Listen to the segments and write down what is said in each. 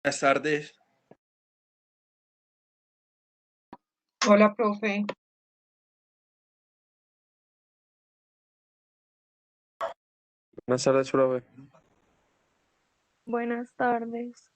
Buenas tardes. Hola, profe. Buenas tardes, profe. Buenas tardes.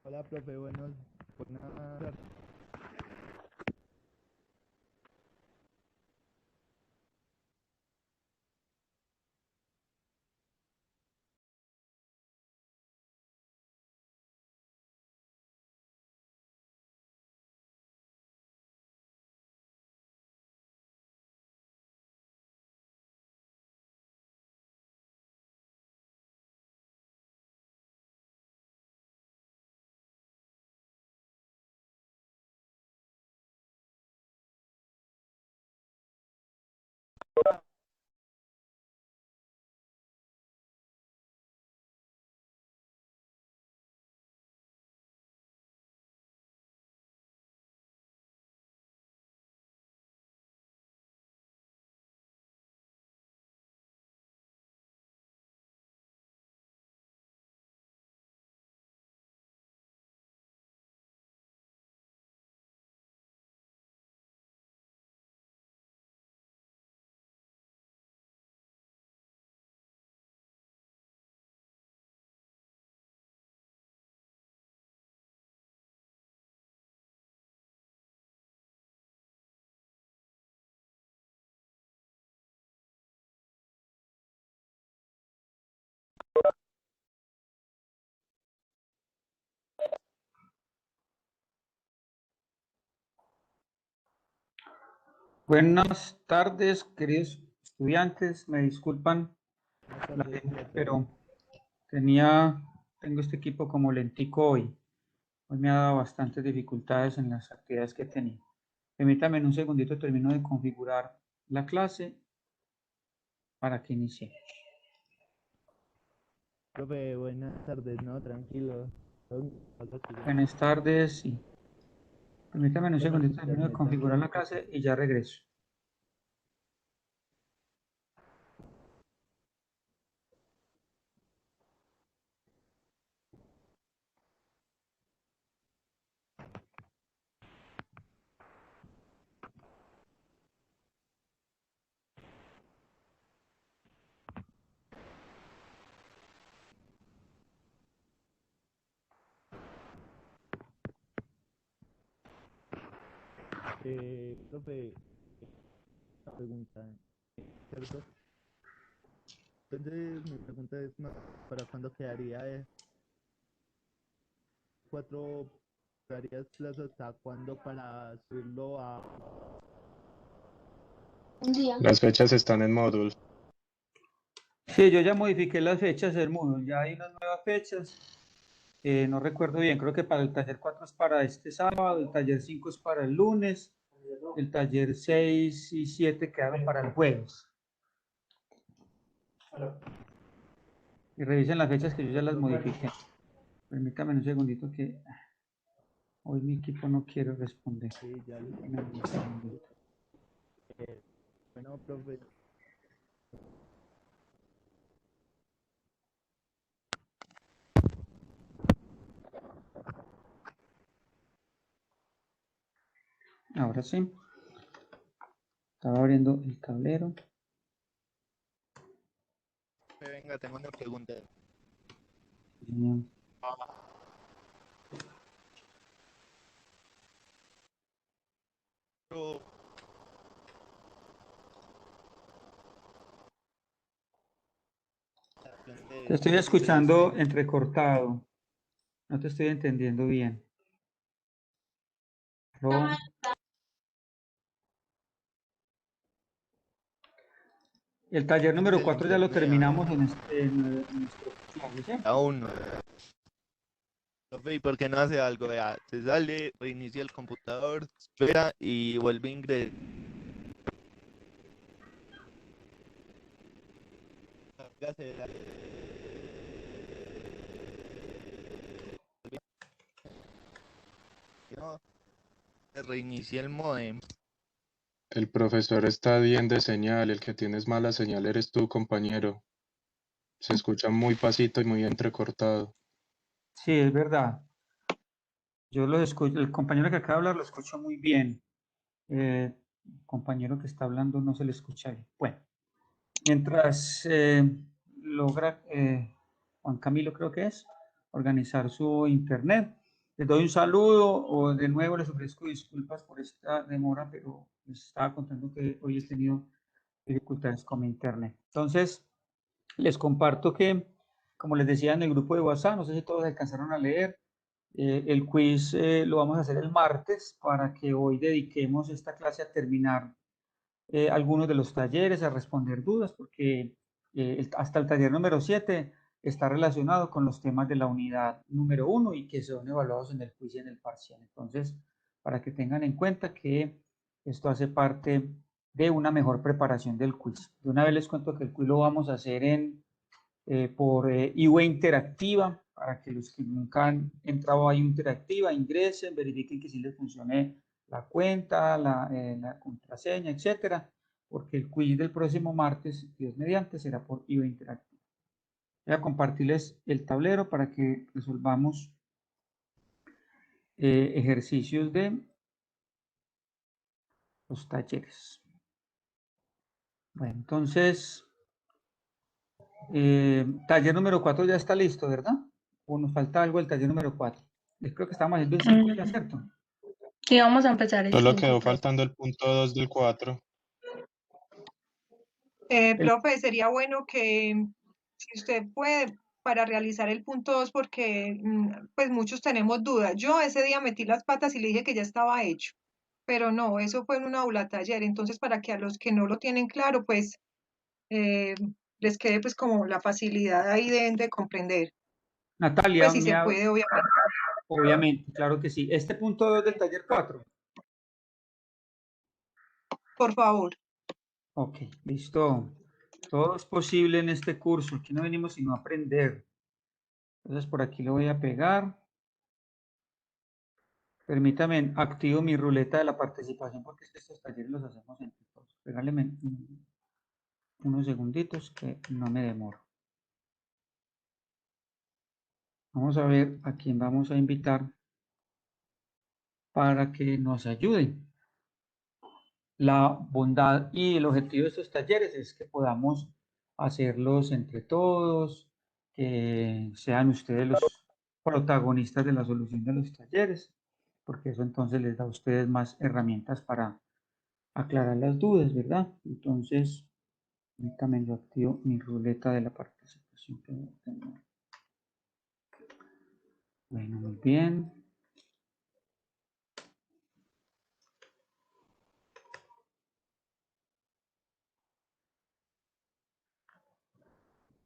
Hola, profe, buenas tardes. Buenas tardes, queridos estudiantes. Me disculpan Buenas la tardes, demora, profe. pero tengo este equipo como lentico hoy. Hoy me ha dado bastantes dificultades en las actividades que tenía. Permítame un segundito, termino de configurar la clase para que inicie. Profe, buenas tardes, no, tranquilo. Algo así. Buenas tardes, sí. Permítame un Bueno, el segundito, termino de internet configurar también, la profe. clase y ya regreso. Profe, una pregunta, ¿cierto? Entonces, mi pregunta es, ¿para cuándo quedaría? 4 darías plazo hasta cuándo para subirlo a... Un día. Las fechas están en Moodle. Sí, yo ya modifiqué las fechas del Moodle, ya hay unas nuevas fechas. No recuerdo bien, creo que para el taller 4 es para este sábado, el taller 5 es para el lunes, el taller 6 y 7 quedaron para el jueves. Y revisen las fechas que yo ya las modifiqué. Permítame un segundito que hoy mi equipo no quiere responder. Sí, ya lo... Dame un segundito. Bueno, profe, Ahora sí. Estaba abriendo el tablero. venga, tengo una pregunta. Señor. Pero, Te estoy escuchando entrecortado. No te estoy entendiendo bien. Ro- El taller número del 4 ya lo internet, terminamos en nuestro clase, ¿cierto? aún no. Profe, ¿y por qué no hace algo? Vea, se sale, reinicia el computador, espera y vuelve a ingresar. No, se reinicia el modem. El profesor está bien de señal, el que tienes mala señal eres tú, compañero. Se escucha muy pasito y muy entrecortado. Sí, es verdad. Yo lo escucho, el compañero que acaba de hablar lo escucho muy bien. El compañero que está hablando no se le escucha bien. Bueno, mientras logra Juan Camilo, creo que es, organizar su internet. Les doy un saludo o de nuevo les ofrezco disculpas por esta demora, pero les estaba contando que hoy he tenido dificultades con mi internet. Entonces, les comparto que, como les decía en el grupo de WhatsApp, no sé si todos alcanzaron a leer, el quiz lo vamos a hacer el martes para que hoy dediquemos esta clase a terminar algunos de los talleres, a responder dudas, porque hasta el taller número 7 está relacionado con los temas de la unidad número 1 y que son evaluados en el quiz y en el parcial. Entonces, para que tengan en cuenta que esto hace parte de una mejor preparación del quiz. De una vez les cuento que el quiz lo vamos a hacer por IWE Interactiva, para que los que nunca han entrado a IWE Interactiva ingresen, verifiquen que sí les funcione la cuenta, la contraseña, etcétera, porque el quiz del próximo martes, Dios mediante, será por IWE Interactiva. Voy a compartirles el tablero para que resolvamos ejercicios de los talleres. Bueno, entonces, taller número 4 ya está listo, ¿verdad? O nos falta algo del taller número 4. Creo que estamos haciendo el 5 ya, ¿cierto? Y vamos a empezar el Solo 5, quedó profe. faltando el punto 2 del 4. Profe, sería bueno que si usted puede para realizar el punto 2 porque pues muchos tenemos dudas. Yo ese día metí las patas y le dije que ya estaba hecho, pero no, eso fue en una aula taller, entonces para que a los que no lo tienen claro, pues eh, les quede pues como la facilidad ahí de comprender. Natalia, Pues si se puede, obviamente. obviamente, claro que sí. Este punto 2 del taller 4. Por favor. Ok, listo. Todo es posible en este curso. Aquí no venimos sino a aprender. Entonces por aquí lo voy a pegar. Permítame, activo mi ruleta de la participación porque es que estos talleres los hacemos entre todos. Regáleme unos segunditos que no me demoro. Vamos a ver a quién vamos a invitar para que nos ayuden. La bondad y el objetivo de estos talleres es que podamos hacerlos entre todos, que sean ustedes los protagonistas de la solución de los talleres, porque eso entonces les da a ustedes más herramientas para aclarar las dudas, ¿verdad? Entonces, también yo activo mi ruleta de la participación. Bueno, muy bien.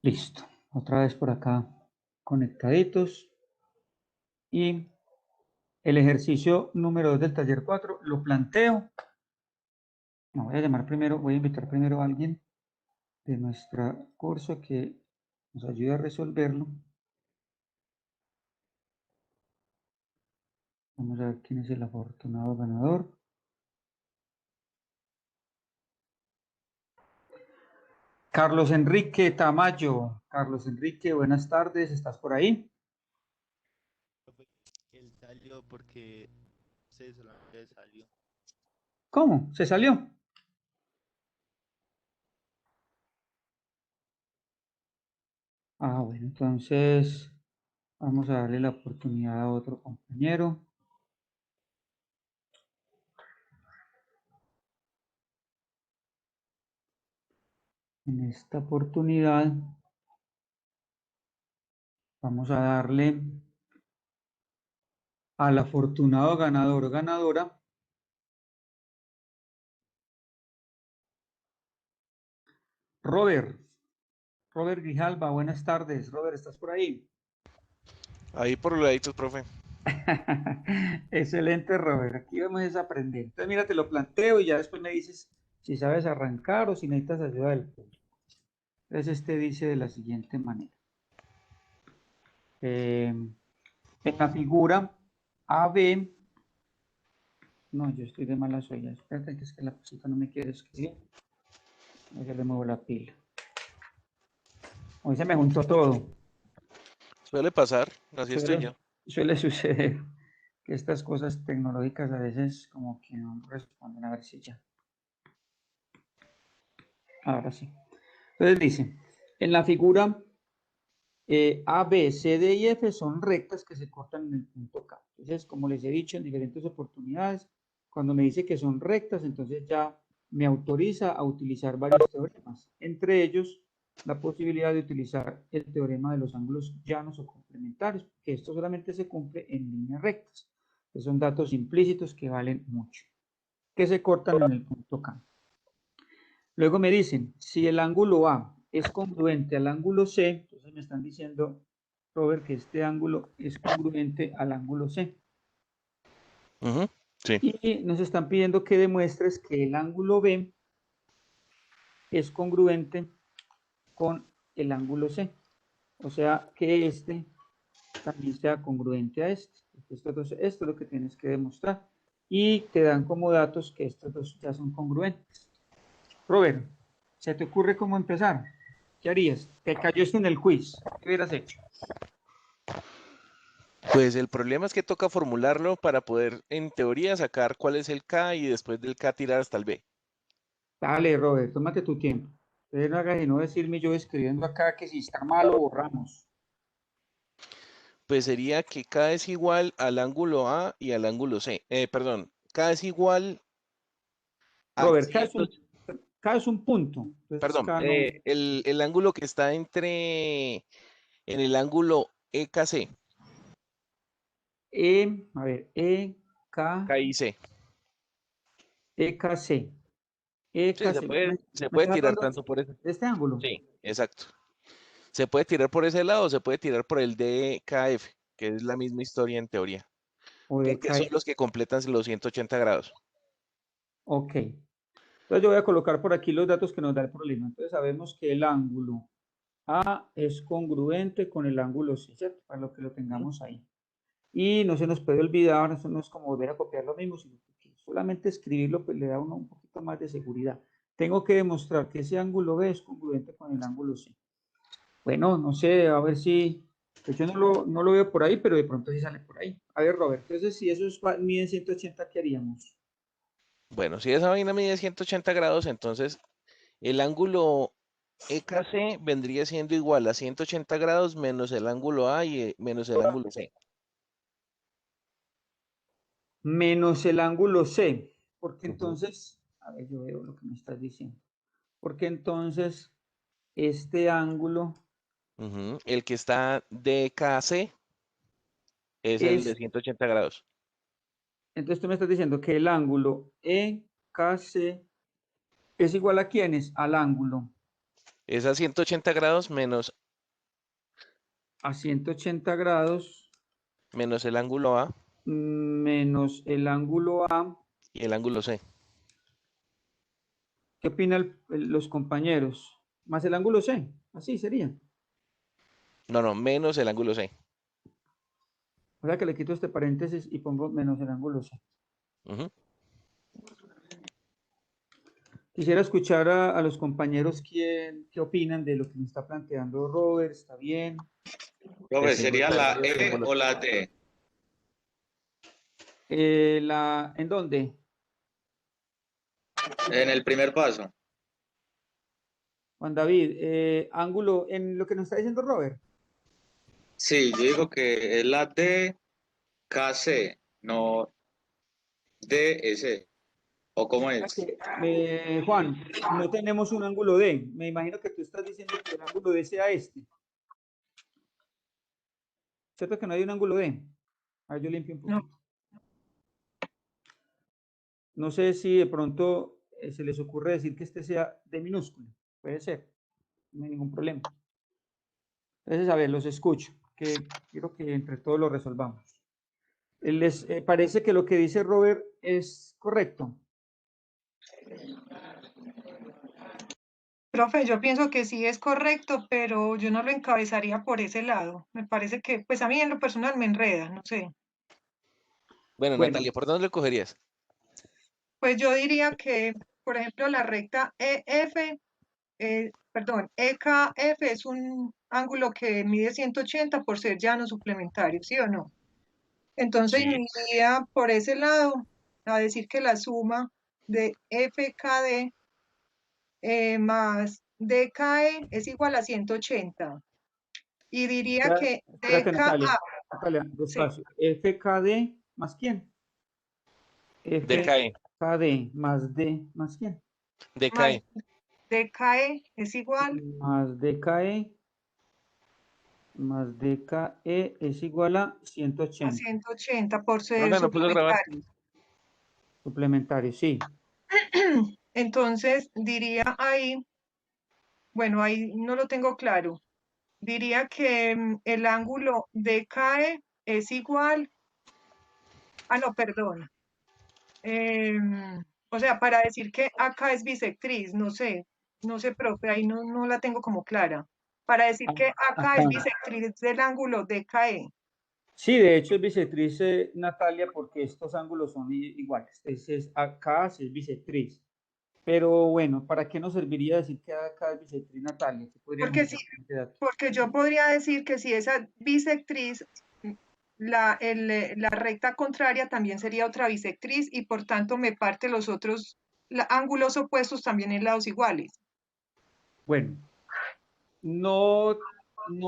Listo. Otra vez por acá conectaditos. Y el ejercicio número 2 del taller 4 lo planteo. No, voy a invitar primero a alguien de nuestro curso que nos ayude a resolverlo. Vamos a ver quién es el afortunado ganador. Carlos Enrique Tamayo. Carlos Enrique, buenas tardes. ¿Estás por ahí? Él salió porque solamente salió. ¿Cómo? ¿Se salió? Ah, bueno, entonces vamos a darle la oportunidad a otro compañero. En esta oportunidad vamos a darle al afortunado ganador o ganadora Robert. Robert Grijalva, buenas tardes. Robert, ¿estás por ahí? Ahí por los laditos, profe. Excelente, Robert. Aquí vamos a aprender. Entonces, mira, te lo planteo y ya después me dices si sabes arrancar o si necesitas ayuda del público. Entonces, este dice de la siguiente manera. En la figura AB, no, yo estoy de mala suya. Espérate, que es que la cosita no me quiere escribir. Ya le muevo la pila. Hoy se me juntó todo. Suele pasar, así estoy yo. Suele suceder que estas cosas tecnológicas a veces como que no responden. A ver si ya. Ahora sí. Entonces dice, en la figura A, B, C, D y F son rectas que se cortan en el punto K. Entonces, como les he dicho en diferentes oportunidades, cuando me dice que son rectas, entonces ya me autoriza a utilizar varios teoremas. Entre ellos, la posibilidad de utilizar el teorema de los ángulos llanos o complementarios, que esto solamente se cumple en líneas rectas, que son datos implícitos que valen mucho, que se cortan en el punto K. Luego me dicen, si el ángulo A es congruente al ángulo C, entonces me están diciendo, Robert, que este ángulo es congruente al ángulo C. Sí. Y nos están pidiendo que demuestres que el ángulo B es congruente con el ángulo C. O sea, que este también sea congruente a este. Esto es lo que tienes que demostrar. Y te dan como datos que estos dos ya son congruentes. Robert, ¿se te ocurre cómo empezar? ¿Qué harías? Te cayó esto en el quiz. ¿Qué hubieras hecho? Pues el problema es que toca formularlo para poder, en teoría, sacar cuál es el K y después del K tirar hasta el B. Dale, Robert, tómate tu tiempo. Entonces no hagas y no decirme yo escribiendo acá que si está mal lo borramos. Pues sería que K es igual al ángulo A y al ángulo C. Perdón, K es igual a Robert, K es un punto. Entonces perdón, K no. el ángulo que está en el ángulo EKC. A ver, K Y C. EKC. Sí, EKC. se ¿Me puede estás tirar hablando tanto por eso. de este ángulo? Sí, exacto. Se puede tirar por ese lado o se puede tirar por el DKF, que es la misma historia en teoría, O de porque son K. los que completan los 180 grados. Ok. Entonces yo voy a colocar por aquí los datos que nos da el problema. Entonces sabemos que el ángulo A es congruente con el ángulo C, ¿cierto? Para lo que lo tengamos ahí. Y no se nos puede olvidar, eso no es como volver a copiar lo mismo, sino que solamente escribirlo pues le da a uno un poquito más de seguridad. Tengo que demostrar que ese ángulo B es congruente con el ángulo C. Bueno, no sé, a ver si, pues yo no lo veo por ahí, pero de pronto sí sale por ahí. A ver, Robert, entonces si eso mide 180, ¿qué haríamos? Bueno, si esa vaina mide 180 grados, entonces el ángulo EKC vendría siendo igual a 180 grados menos el ángulo A y menos el ángulo C. Menos el ángulo C, porque entonces, a ver, yo veo lo que me estás diciendo, porque entonces este ángulo, El que está DKC es el de es, 180 grados. entonces tú me estás diciendo que el ángulo EKC es igual a ¿quiénes? Al ángulo Es a 180 grados a 180 grados menos el ángulo A menos el ángulo A. y el ángulo C. ¿Qué opinan los compañeros? Más el ángulo C, así sería. No, menos el ángulo C. O sea que le quito este paréntesis y pongo menos el ángulo C. Ujú. Quisiera escuchar a los compañeros qué opinan de lo que me está planteando Robert. ¿Está bien? Profe, ¿sería la Desenvolver, E desenvolver. o la D? ¿En dónde? En el primer paso. Juan David, ángulo en lo que nos está diciendo Robert. Sí, yo digo que es la D, KC, no DS. ¿O cómo es? Juan, no tenemos un ángulo D. Me imagino que tú estás diciendo que el ángulo D sea este. ¿Cierto que no hay un ángulo D? A ver, yo limpio un poquito. No sé si de pronto se les ocurre decir que este sea D minúsculo. Puede ser. No hay ningún problema. Entonces, a ver, los escucho, que quiero que entre todos lo resolvamos. ¿Les parece que lo que dice Robert es correcto? Profe, yo pienso que sí es correcto, pero yo no lo encabezaría por ese lado. Me parece que, pues a mí en lo personal me enreda, no sé. Bueno, Bueno. Natalia, ¿por dónde lo cogerías? Pues yo diría que, por ejemplo, la recta EKF es un ángulo que mide 180 por ser llano suplementario, ¿sí o no? Entonces Sí. me iría por ese lado a decir que la suma de FKD más DKE es igual a 180. Y diría que Espérate, DKA, Natalia, sí, despacio. FKD más quién? DKE. FKD más D más quién? más DKE. DKE es igual Más DKE más DKE es igual a a 180. 180 por ser No puedo grabar. suplementario. Suplementario, sí. Entonces diría ahí, bueno, ahí no lo tengo claro. Diría que el ángulo DKE es igual, no, perdón. O sea, para decir que acá es bisectriz, no sé, profe, ahí no la tengo como clara. Para decir que acá es Acá. bisectriz del ángulo DKE. Sí, de hecho es bisectriz, Natalia, porque estos ángulos son iguales. Acá sí es bisectriz. Pero bueno, ¿para qué nos serviría decir que acá es bisectriz, Natalia? ¿Qué podríamos Porque sí, hacer con este dato? porque yo podría decir que si esa bisectriz, la recta contraria también sería otra bisectriz y por tanto me parte los otros ángulos opuestos también en lados iguales. Bueno, no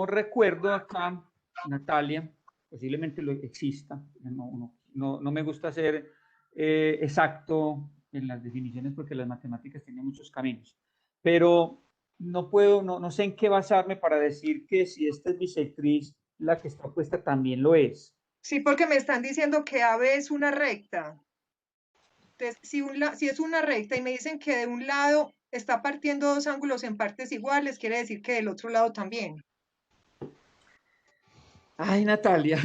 recuerdo acá, Natalia, posiblemente lo exista. No me gusta ser exacto en las definiciones porque las matemáticas tienen muchos caminos. Pero no sé en qué basarme para decir que si esta es bisectriz, la que está opuesta también lo es. Sí, porque me están diciendo que AB es una recta. Entonces, si es una recta y me dicen que de un lado está partiendo dos ángulos en partes iguales, quiere decir que del otro lado también. Ay, Natalia.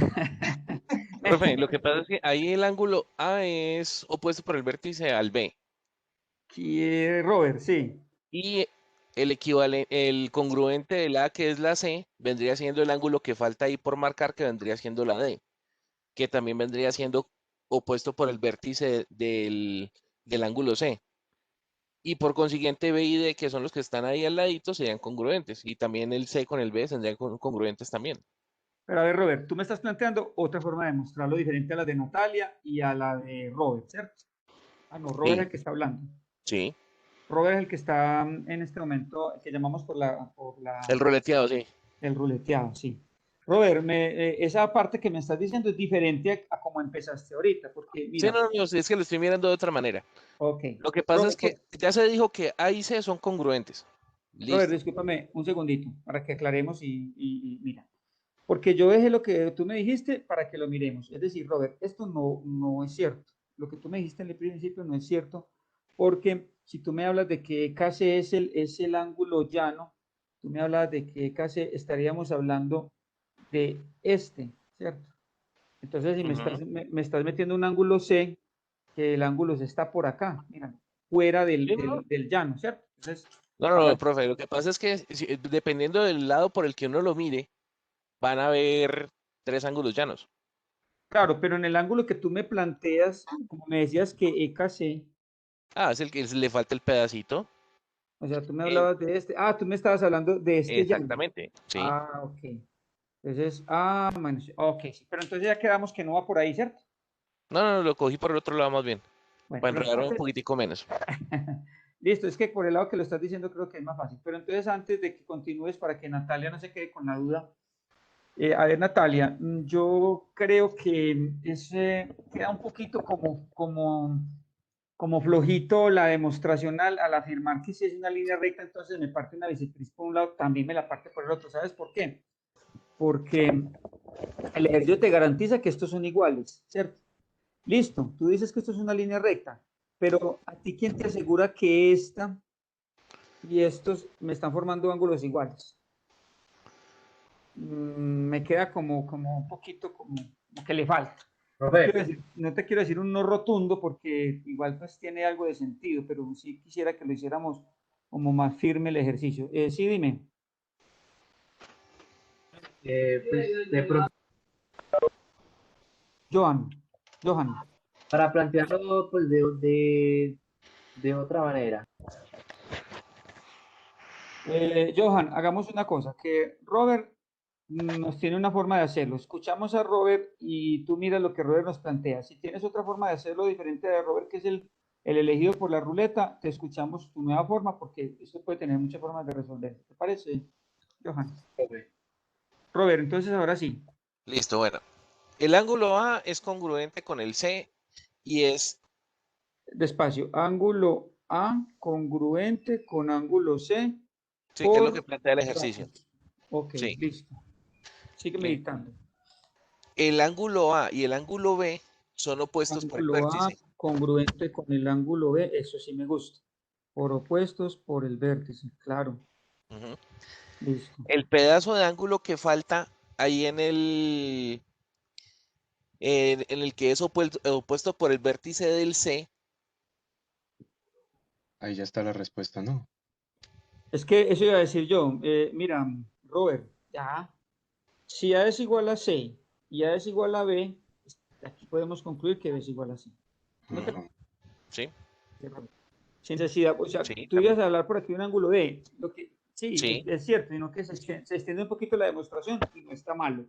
Profe, lo que pasa es que ahí el ángulo A es opuesto por el vértice al B. Robert, sí. Y el equivalente, el congruente del A, que es la C, vendría siendo el ángulo que falta ahí por marcar, que vendría siendo la D, que también vendría siendo opuesto por el vértice del ángulo C. Y por consiguiente B y D, que son los que están ahí al ladito, serían congruentes. Y también el C con el B serían congruentes también. Pero a ver, Robert, tú me estás planteando otra forma de mostrarlo diferente a la de Natalia y a la de Robert, ¿cierto? Ah, no, Robert es Sí. el que está hablando. Sí. Robert es el que está en este momento, que llamamos El ruleteado, sí. el ruleteado, sí. Robert, esa parte que me estás diciendo es diferente a como empezaste ahorita, porque Sí, mira, no, es que lo estoy mirando de otra manera. ok. Lo que pasa Robert, es que ya se dijo que A y C son congruentes. Robert, Listo. discúlpame un segundito para que aclaremos y mira. Porque yo dejé lo que tú me dijiste para que lo miremos. Es decir, Robert, esto no es cierto. Lo que tú me dijiste en el principio no es cierto, porque si tú me hablas de que EKC es el ángulo llano, tú me hablas de que EKC estaríamos hablando de este, ¿cierto? Entonces, si me estás metiendo un ángulo C, que el ángulo C está por acá, mira, fuera Sí, ¿no? del llano, ¿cierto? Entonces, No, profe, lo que pasa es que dependiendo del lado por el que uno lo mire, van a haber 3 ángulos llanos. claro, pero en el ángulo que tú me planteas, como me decías que EKC, Ah, es el que le falta el pedacito. o sea, tú me Eh, hablabas de este, tú me estabas hablando de este llano. Exactamente, sí. Ok. Entonces, bueno, sí, ok, sí, pero entonces ya quedamos que no va por ahí, ¿cierto? No, lo cogí por el otro lado más bien. Bueno, Para pero enredarme un entonces, poquitico menos. listo, es que por el lado que lo estás diciendo creo que es más fácil. Pero entonces, antes de que continúes, para que Natalia no se quede con la duda, a ver, Natalia, yo creo que queda un poquito como flojito la demostración al afirmar que si es una línea recta, entonces me parte una bisectriz por un lado, también me la parte por el otro. ¿Sabes por qué? Porque el ejercicio te garantiza que estos son iguales, ¿cierto? Listo, tú dices que esto es una línea recta, pero ¿a ti quién te asegura que esta y estos me están formando ángulos iguales? Me queda como un poquito como que le falta. No te quiero decir un no rotundo porque igual pues tiene algo de sentido, pero sí quisiera que lo hiciéramos como más firme el ejercicio. Sí, dime. Pues, de pronto, Johan. para plantearlo pues de otra manera. Johan, hagamos una cosa, que Robert nos tiene una forma de hacerlo. Escuchamos a Robert y tú miras lo que Robert nos plantea. Si tienes otra forma de hacerlo diferente de Robert, que es el elegido por la ruleta, te escuchamos tu nueva forma porque esto puede tener muchas formas de resolver. ¿Te parece, Johan? Robert, entonces ahora sí. Listo, bueno. El ángulo A es congruente con el C y es... Despacio. Ángulo A congruente con ángulo C Sí, que es lo que por... plantea el ejercicio. Ok, Sí. listo. Sigue Bien. meditando. El ángulo A y el ángulo B son opuestos por el Ángulo A vértice. congruente con el ángulo B, eso sí me gusta. Por opuestos por el vértice, claro. Ujú. Listo. El pedazo de ángulo que falta ahí en el que es opuesto por el vértice del C. Ahí ya está la respuesta, ¿no? Es que eso iba a decir yo. Mira, Robert, ya. Si A es igual a C y A es igual a B, aquí podemos concluir que B es igual a C. ¿No te Ujú. Sí, Sin necesidad, o sea, sí, tú ibas a hablar por aquí de un ángulo D, lo que sí, sí. es cierto, sino que se extiende un poquito la demostración y no está malo.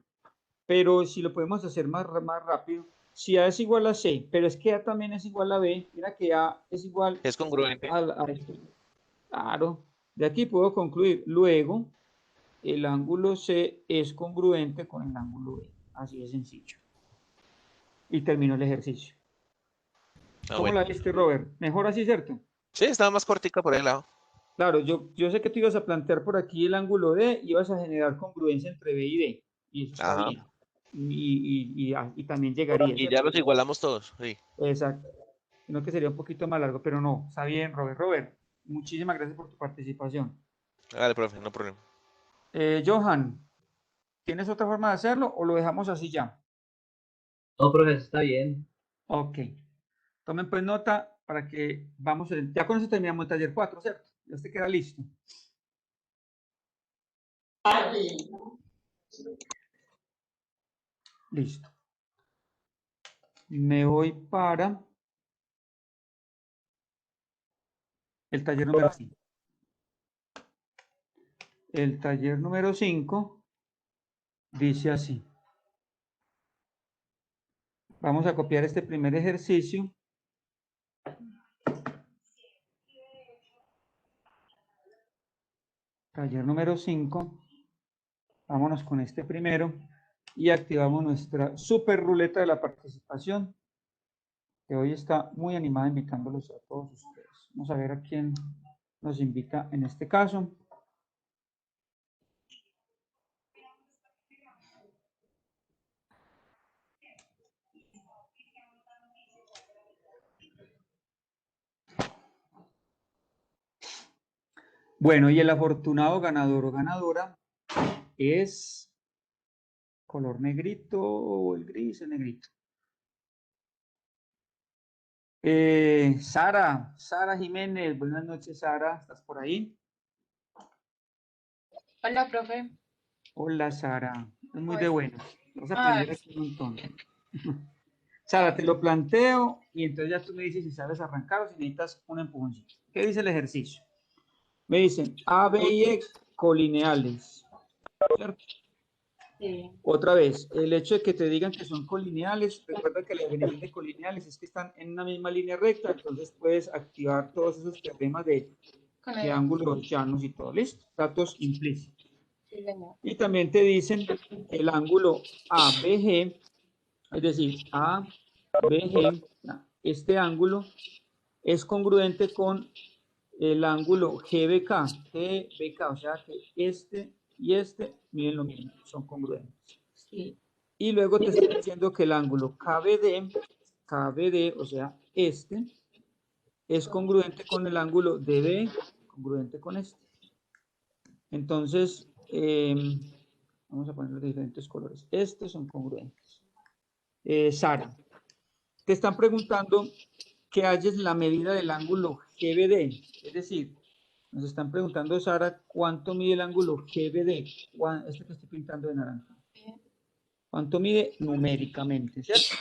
Pero si lo podemos hacer más rápido, si A es igual a C, pero es que A también es igual a B, mira que A es igual Es congruente. a esto. Claro, de aquí puedo concluir. Luego, el ángulo C es congruente con el ángulo B. Así de sencillo. Y terminó el ejercicio. Ah, ¿Cómo bueno. la viste, Robert? Mejor así, ¿cierto? Sí, estaba más cortica por el lado. Claro, yo sé que tú ibas a plantear por aquí el ángulo D y ibas a generar congruencia entre B y D. Y eso está Ajá. bien. Y también llegaría, Y ya ¿cierto? los igualamos todos. Sí. Exacto. Sino que sería un poquito más largo, pero no. Está bien, Robert. Robert, muchísimas gracias por tu participación. Dale, profe, no problema. Johan, ¿tienes otra forma de hacerlo o lo dejamos así ya? No, profesor, está bien. Ok. Tomen pues nota para que vamos. Ya con eso terminamos el taller 4, ¿cierto? Ya te queda listo. Listo. Me voy para el taller número 5. El taller número 5 dice así. Vamos a copiar este primer ejercicio. Taller número 5. Vámonos con este primero y activamos nuestra super ruleta de la participación, que hoy está muy animada invitándolos a todos ustedes. Vamos a ver a quién nos invita en este caso. Bueno, y el afortunado ganador o ganadora es color negrito o el gris, el negrito. Sara Jiménez, buenas noches, Sara, ¿estás por ahí? Hola, profe. Hola, Sara, es muy de Hola. buenas. Vas a Ay. aprender aquí un montón. Sara, te lo planteo y entonces ya tú me dices si sabes arrancar o si necesitas un empujoncito. ¿Qué dice el ejercicio? Me dicen A, B y E colineales. ¿Cierto? Sí. Otra vez, el hecho de que te digan que son colineales, recuerda que la definición de colineales es que están en una misma línea recta, entonces puedes activar todos esos teoremas de Con el ángulos llanos y todo, ¿listo? Datos implícitos. sí, señor. Y también te dicen el ángulo ABG, es decir, ABG, este ángulo es congruente con el ángulo GBK, o sea que este y este miden lo mismo, son congruentes. Sí. Y luego te estoy diciendo que el ángulo KBD, o sea, este, es congruente con el ángulo DB, congruente con este. Entonces, vamos a poner los diferentes colores. Estos son congruentes. Sara, te están preguntando que halles la medida del ángulo GBD. Es decir, nos están preguntando, Sara, ¿cuánto mide el ángulo GBD? Este que estoy pintando de naranja. ¿Cuánto mide numéricamente, cierto?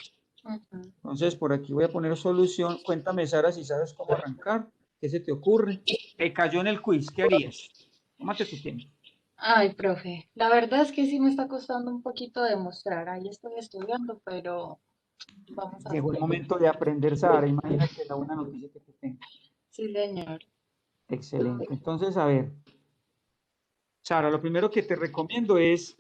Entonces, por aquí voy a poner solución. Cuéntame, Sara, si sabes cómo arrancar. ¿Qué se te ocurre? Te cayó en el quiz. ¿Qué harías? Tómate tu tiempo. Ay, profe. La verdad es que sí me está costando un poquito demostrar. Ahí estoy estudiando, pero vamos a Llegó el ver. momento de aprender, Sara. Imagínate la buena noticia que te tengo. Sí, señor. Excelente. Entonces, a ver. Sara, lo primero que te recomiendo es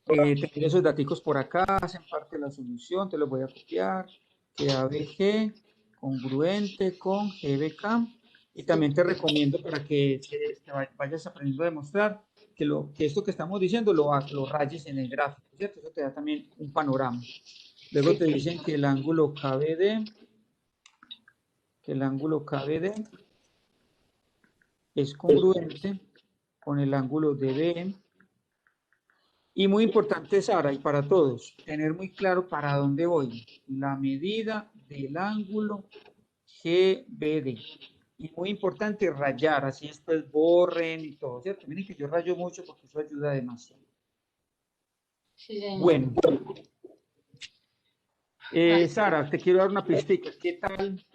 tener esos daticos por acá, hacen parte de la solución, te los voy a copiar, que ABG congruente con GBK, y también te recomiendo para que te vayas aprendiendo a demostrar que esto que estamos diciendo lo rayes en el gráfico, ¿cierto? Eso te da también un panorama. Luego te dicen que el ángulo KBD es congruente con el ángulo DB. Y muy importante, Sara, y para todos, tener muy claro para dónde voy. La medida del ángulo GBD. Y muy importante, rayar, así después borren y todo, ¿cierto? Miren que yo rayo mucho porque eso ayuda demasiado. Sí, señor. Bueno. Sara, te quiero dar una pistita. ¿Qué tal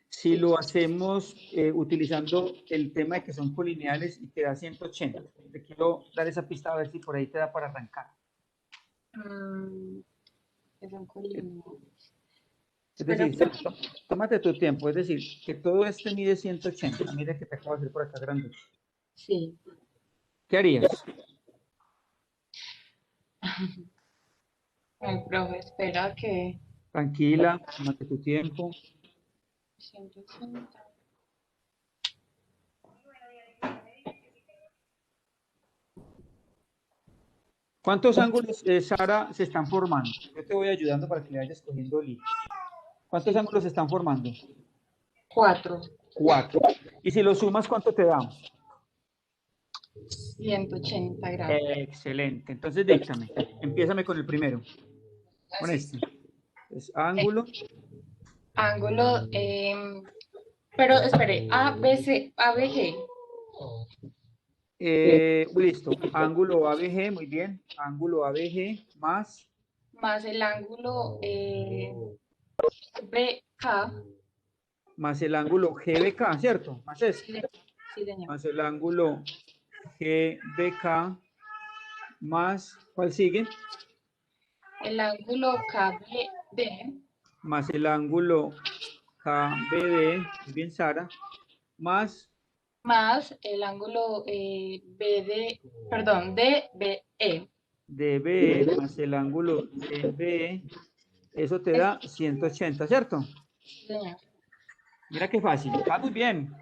si lo hacemos utilizando el tema de que son colineales y te da 180? Te quiero dar esa pista a ver si por ahí te da para arrancar. Que son colineales. Es decir, tómate tu tiempo, es decir, que todo este mide 180. Mira que te acabo de hacer por acá grande. Sí. ¿Qué harías? Ay, profe, espera que... Tranquila, tómate tu tiempo. 180. ¿Cuántos ángulos, Sara, se están formando? Yo te voy ayudando para que le vayas cogiendo el hilo. ¿Cuántos ángulos se están formando? 4. 4. Y si lo sumas, ¿cuánto te da? 180 grados. Excelente. Entonces, díctame. Empiézame con el primero. Con este. Es ángulo. Ángulo, pero espere, ABG. Listo. Ángulo ABG, muy bien. Ángulo ABG más. Más el ángulo BK. Más el ángulo GBK, ¿cierto? Más este. Sí, señor. Más el ángulo GBK más, ¿cuál sigue? El ángulo KBD. Más el ángulo KBD, muy bien, Sara, más el ángulo DBE. DB más el ángulo DB, eso te da 180, ¿cierto? Sí, señor. Mira qué fácil, está muy bien.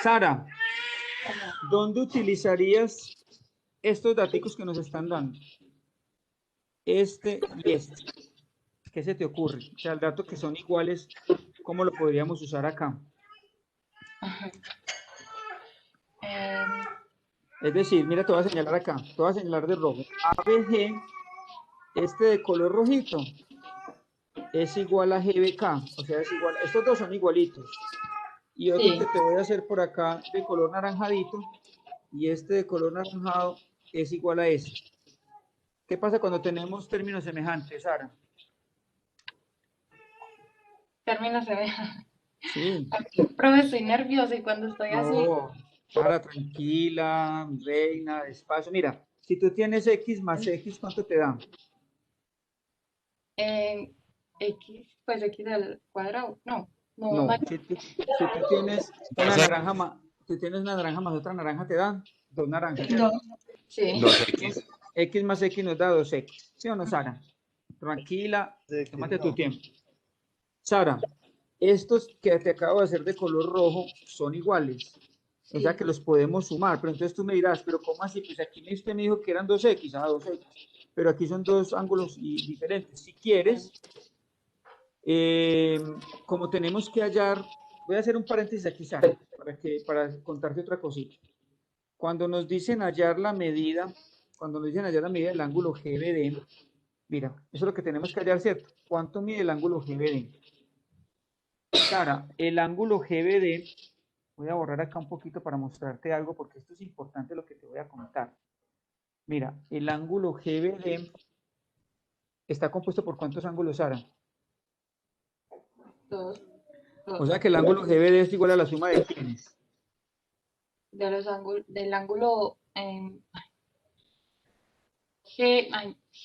Sara, ¿dónde utilizarías estos datos que nos están dando? Este y este. ¿Qué se te ocurre? O sea, el dato que son iguales, ¿cómo lo podríamos usar acá? Em, Es decir, mira, te voy a señalar acá, te voy a señalar de rojo. ABG, este de color rojito, es igual a GBK, o sea, es igual, estos dos son igualitos. Y otro sí, que te voy a hacer por acá de color naranjadito, y este de color naranjado es igual a este. ¿Qué pasa cuando tenemos términos semejantes, Sara? términos se ve. Sí, Profe, estoy nerviosa y cuando estoy así, no, Sara, tranquila, reina, despacio. Mira, si tú tienes X más X, ¿cuánto te da? X, pues X al cuadrado, no, no, No, si tú tienes una Dos naranja más, si tienes una naranja más otra naranja, te dan dos naranjas. no, sí, 2x. X más X nos da 2X. ¿Sí o no, Sara? Tranquila, tómate tu tiempo. Sara, estos que te acabo de hacer de color rojo son iguales. O sea sí, que los podemos sumar. Pero entonces tú me dirás, ¿pero cómo así? Pues aquí usted me dijo que eran 2X, 2X. Pero aquí son dos ángulos diferentes. Si quieres, como tenemos que hallar, voy a hacer un paréntesis aquí, Sara, para contarte otra cosita. Cuando nos dicen hallar la medida, cuando nos dicen hallar la medida del ángulo GBD, mira, eso es lo que tenemos que hallar, ¿cierto? ¿Cuánto mide el ángulo GBD? Sara, el ángulo GBD, voy a borrar acá un poquito para mostrarte algo, porque esto es importante lo que te voy a contar. Mira, el ángulo GBD está compuesto por ¿cuántos ángulos, Sara? dos, O sea que el ángulo GBD es igual a la suma de quiénes. de los ángulos, del ángulo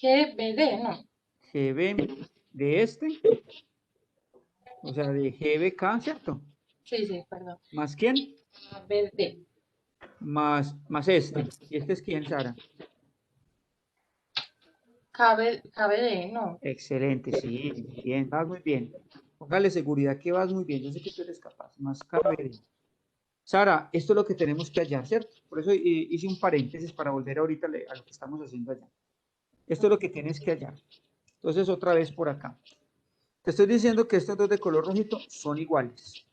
GBD, no, GB de este, o sea, de GBK, ¿cierto? sí, perdón, ¿Más quién? BD, Más este. ¿Y este es quién, Sara? KBD, no, Excelente, sí, bien, vas muy bien. Póngale seguridad que vas muy bien, yo sé que tú eres capaz. Más KBD. Sara, esto es lo que tenemos que hallar, ¿cierto? Por eso hice un paréntesis para volver ahorita a lo que estamos haciendo allá. Esto es lo que tienes que hallar. Entonces, otra vez por acá. Te estoy diciendo que estos dos de color rojito son iguales.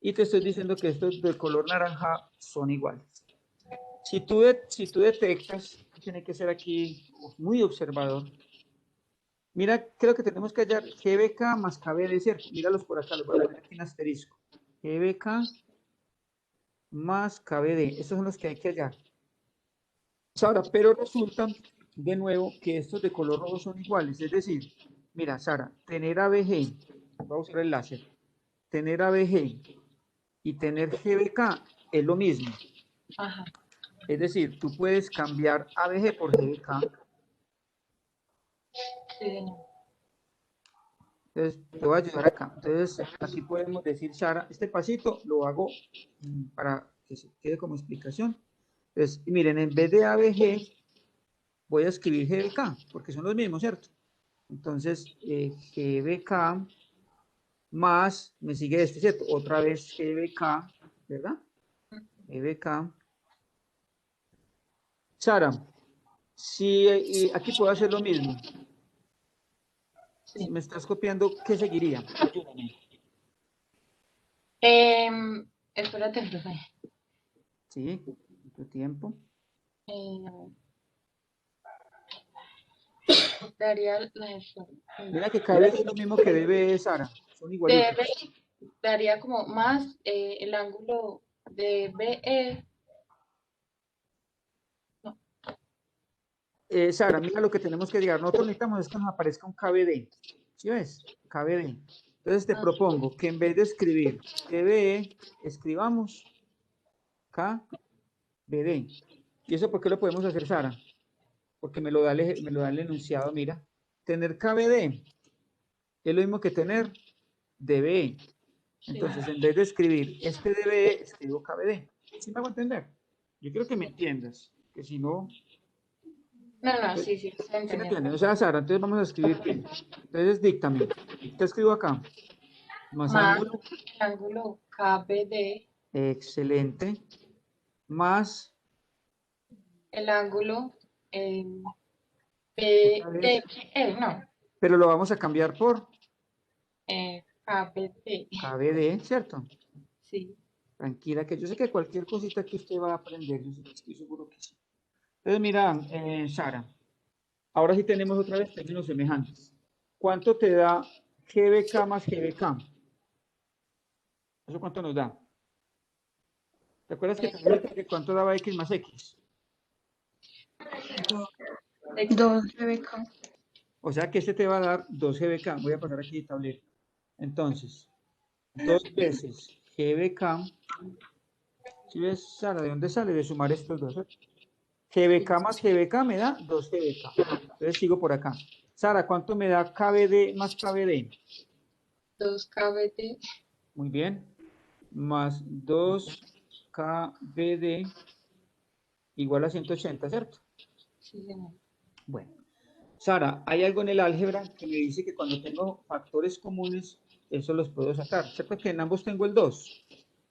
Y te estoy diciendo que estos de color naranja son iguales. Si tú detectas, tiene que ser aquí muy observador. Mira, creo que tenemos que hallar GBK más KBD, ¿cierto? Míralos por acá, los voy a poner aquí en asterisco. GBK más KBD. Estos son los que hay que hallar. Sara, pero resulta de nuevo que estos de color rojo son iguales. Es decir, mira, Sara, tener ABG, voy a usar el láser, tener ABG y tener GBK es lo mismo. ajá, Es decir, tú puedes cambiar ABG por GBK. sí, señor. Entonces, te voy a ayudar acá. Entonces, así podemos decir, Sara, este pasito lo hago para que se quede como explicación. Entonces, miren, en vez de ABG, voy a escribir GBK, porque son los mismos, ¿cierto? Entonces, GBK más, me sigue este, ¿cierto? Otra vez GBK, ¿verdad? GBK. Sara, si aquí puedo hacer lo mismo. Si Sí. me estás copiando, ¿qué seguiría? Ayúdame. Espérate, profe. Sí, tu tiempo. Daría la Mira que KBD es lo mismo que debe Sara. Son igualitos. daría como más el ángulo de BE. No, Sara, mira lo que tenemos que llegar. Nosotros necesitamos es que nos aparezca un KBD. ¿Sí ves? KBD. Entonces te propongo que en vez de escribir KBE, escribamos KBD. ¿Y eso por qué lo podemos hacer, Sara? Porque me lo da el enunciado, mira. Tener KBD es lo mismo que tener DBE. Entonces, en vez de escribir este DBE, escribo KBD. ¿Sí me hago entender? Yo quiero que me entiendas, que si no... no, sí, ¿Sí estoy me entendiendo. entiendes? O sea, Sara, entonces vamos a escribir bien. Entonces, díctame. ¿Qué escribo acá? Más Más ángulo. el ángulo KBD, Excelente. Más... el ángulo Otra vez. BDE, no, Pero lo vamos a cambiar por KBD, KBD, ¿cierto? sí. Tranquila, que yo sé que cualquier cosita que usted va a aprender, yo estoy seguro que sí. Entonces, mira, Sara, ahora sí tenemos otra vez términos semejantes. ¿Cuánto te da GBK más GBK? ¿Eso cuánto nos da? ¿Te acuerdas que te dije que cuánto daba X más X? 2 Rebeca. O sea que este te va a dar 2 GBK. Voy a pasar aquí el tablero. Entonces, 2 veces GBK. ¿Sí ves, Sara? ¿De dónde sale? De sumar estos dos. GBK más GBK me da 2 GBK. Entonces sigo por acá. Sara, ¿cuánto me da KBD más KBD? 2 KBT. Muy bien. Más 2 KBD igual a 180, ¿cierto? Sí, señor. Bueno. Sara, hay algo en el álgebra que me dice que cuando tengo factores comunes, eso los puedo sacar. ¿Cierto que en ambos tengo el 2?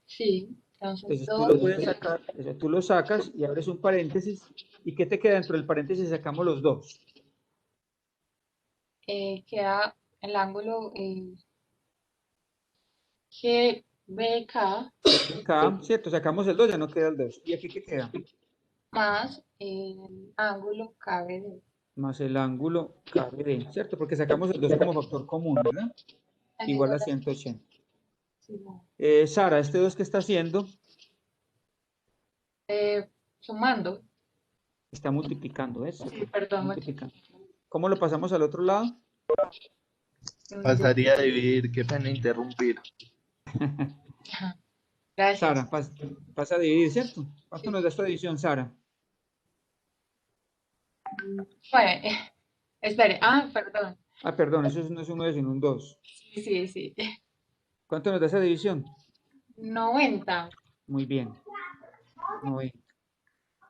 Sí, entonces Entonces tú 2 lo puedes sacar, eso, tú lo sacas y abres un paréntesis. ¿Y qué te queda dentro del paréntesis? Sacamos los 2. queda el ángulo GBK Acá, ¿cierto? Sacamos el 2, ya no queda el 2. ¿Y aquí qué queda? más el ángulo KBD. Más el ángulo KBD, ¿cierto? Porque sacamos el 2 como factor común, ¿verdad? Igual a 180. Sí, señor. Sara, ¿este 2 qué está haciendo? Sumando. Está multiplicando, ¿ves? Sí, perdón. Multiplicando. ¿Cómo lo pasamos al otro lado? Pasaría a dividir, qué pena interrumpir. Gracias. Sara, pasa a dividir, ¿cierto? ¿Cuánto nos da esta división, Sara? Bueno, espere. Perdón. Ah, perdón, eso no es un 9, sino un 2. Sí. ¿Cuánto nos da esa división? 90. Muy bien. 90.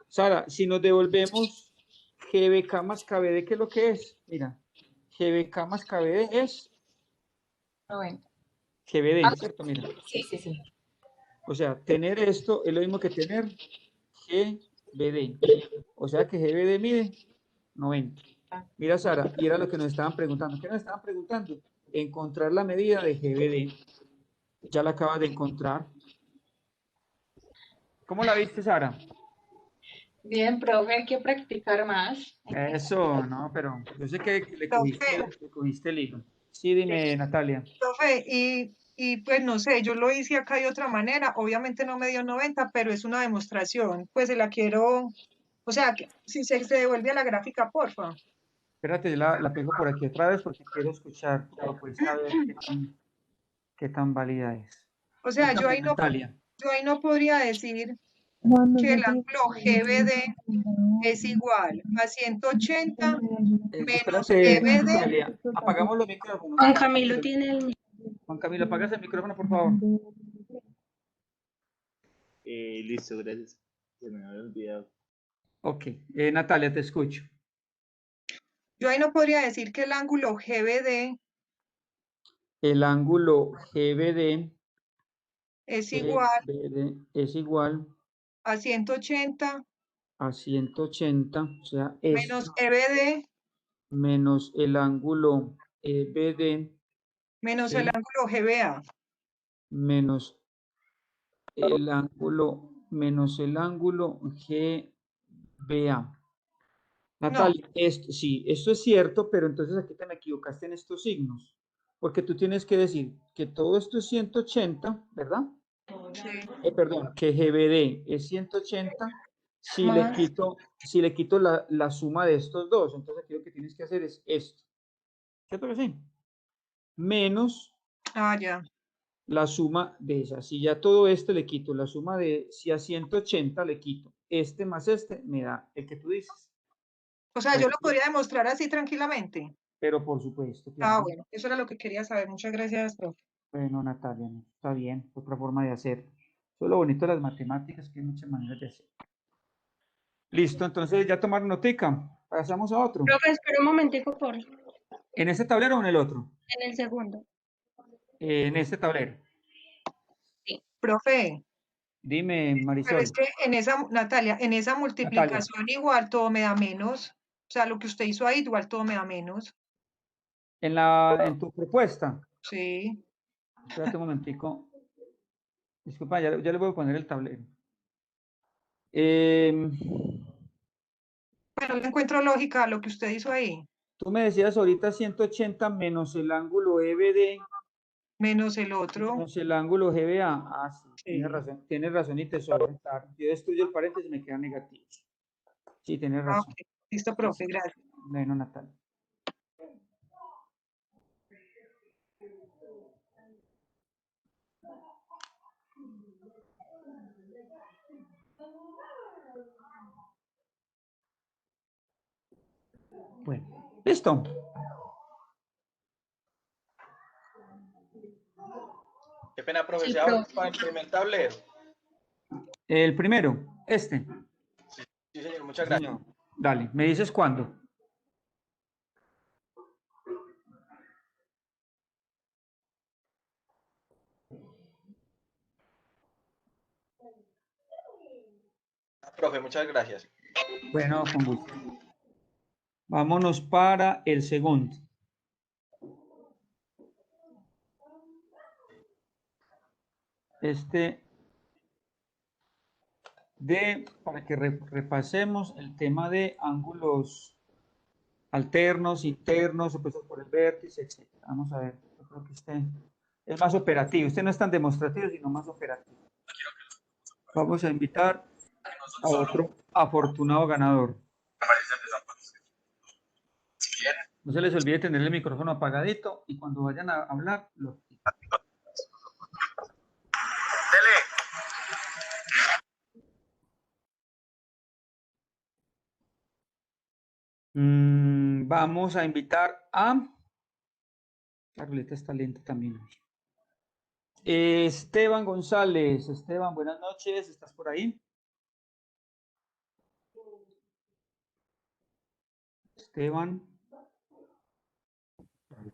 Sara, si nos devolvemos GBK más KBD, ¿qué es lo que es? Mira, GBK más KBD es 90. GBD, ¿cierto? Mira. Sí. O sea, tener esto es lo mismo que tener GBD. O sea que GBD mide 90. Mira, Sara, y era lo que nos estaban preguntando. ¿Qué nos estaban preguntando? Encontrar la medida de GBD. Ya la acabas de encontrar. ¿Cómo la viste, Sara? Bien, profe, hay que practicar más. Eso, no, pero yo sé que le cogiste el hilo. Sí, dime, Natalia. Profe, y pues no sé, yo lo hice acá de otra manera, obviamente no me dio 90, pero es una demostración, pues se la quiero, o sea, que si se devuelve a la gráfica, porfa. Espérate, yo la pego por aquí otra vez porque quiero escuchar, pues saber qué tan válida es. O sea, Cuéntame, Natalia. yo ahí no podría decir que el ángulo GBD es igual a 180 menos Espérate, EBD. Natalia, apagamos los micrófonos. Juan Camilo tiene el... Juan Camilo, apagas el micrófono, por favor. Listo, gracias. Se me había olvidado. Ok, Natalia, te escucho. Yo ahí no podría decir que el ángulo GBD El ángulo GBD es igual es igual a 180 a 180, o sea, menos esto EBD menos el ángulo EBD menos ¿sí? el ángulo GBA. menos el ángulo GBA. Natalia, sí, esto es cierto, pero entonces aquí te me equivocaste en estos signos, porque tú tienes que decir que todo esto es 180, ¿verdad? Sí. Perdón, que GBD es 180 si le quito la suma de estos dos. Entonces aquí lo que tienes que hacer es esto. ¿Cierto que sí? Menos Ya. la suma de esas. Si ya todo esto le quito la suma de, si a 180 le quito este más este, me da el que tú dices. O sea, yo lo podría demostrar así tranquilamente. Pero por supuesto, claro. Bueno, eso era lo que quería saber. Muchas gracias, profe. Bueno, Natalia, no, está bien, otra forma de hacerlo. Eso es lo bonito de las matemáticas, que hay muchas maneras de hacer. Listo, entonces ya tomar notica. Pasamos a otro. Profe, espera un momentico, por... ¿En este tablero o en el otro? En el segundo. En este tablero. Sí. Profe. Dime, Marisol. Pero es que en esa, Natalia, en esa multiplicación igual todo me da menos. O sea, lo que usted hizo ahí igual todo me da menos. En tu propuesta. Sí. Espérate un momentico. Disculpa, ya le voy a poner el tablero. Pero no encuentro lógica a lo que usted hizo ahí. Tú me decías ahorita 180 menos el ángulo EBD Menos el otro. menos el ángulo GBA. Ah, sí, Sí. tienes razón y te sobra. Claro. Yo destruyo el paréntesis y me queda negativo. Sí, tienes Ah, razón. ok. Listo, profe, gracias. Bueno, Natalia. Bueno, listo. Qué pena, profe, Sí, ¿se abre profe. para el primer tablero? El primero, este. Sí, señor, muchas Sí, gracias. señor. Dale, me dices cuándo. Profe, muchas gracias. Bueno, con gusto. Vámonos para el segundo. Para que repasemos el tema de ángulos alternos, internos, opuestos por el vértice, etc. Vamos a ver, yo creo que este es más operativo. Este no es tan demostrativo, sino más operativo. Vamos a invitar a otro afortunado ganador. No se les olvide tener el micrófono apagadito y cuando vayan a hablar, lo quitan. Vamos a invitar a... La ruleta está lenta también. Esteban González. Esteban, buenas noches. ¿Estás por ahí? Esteban.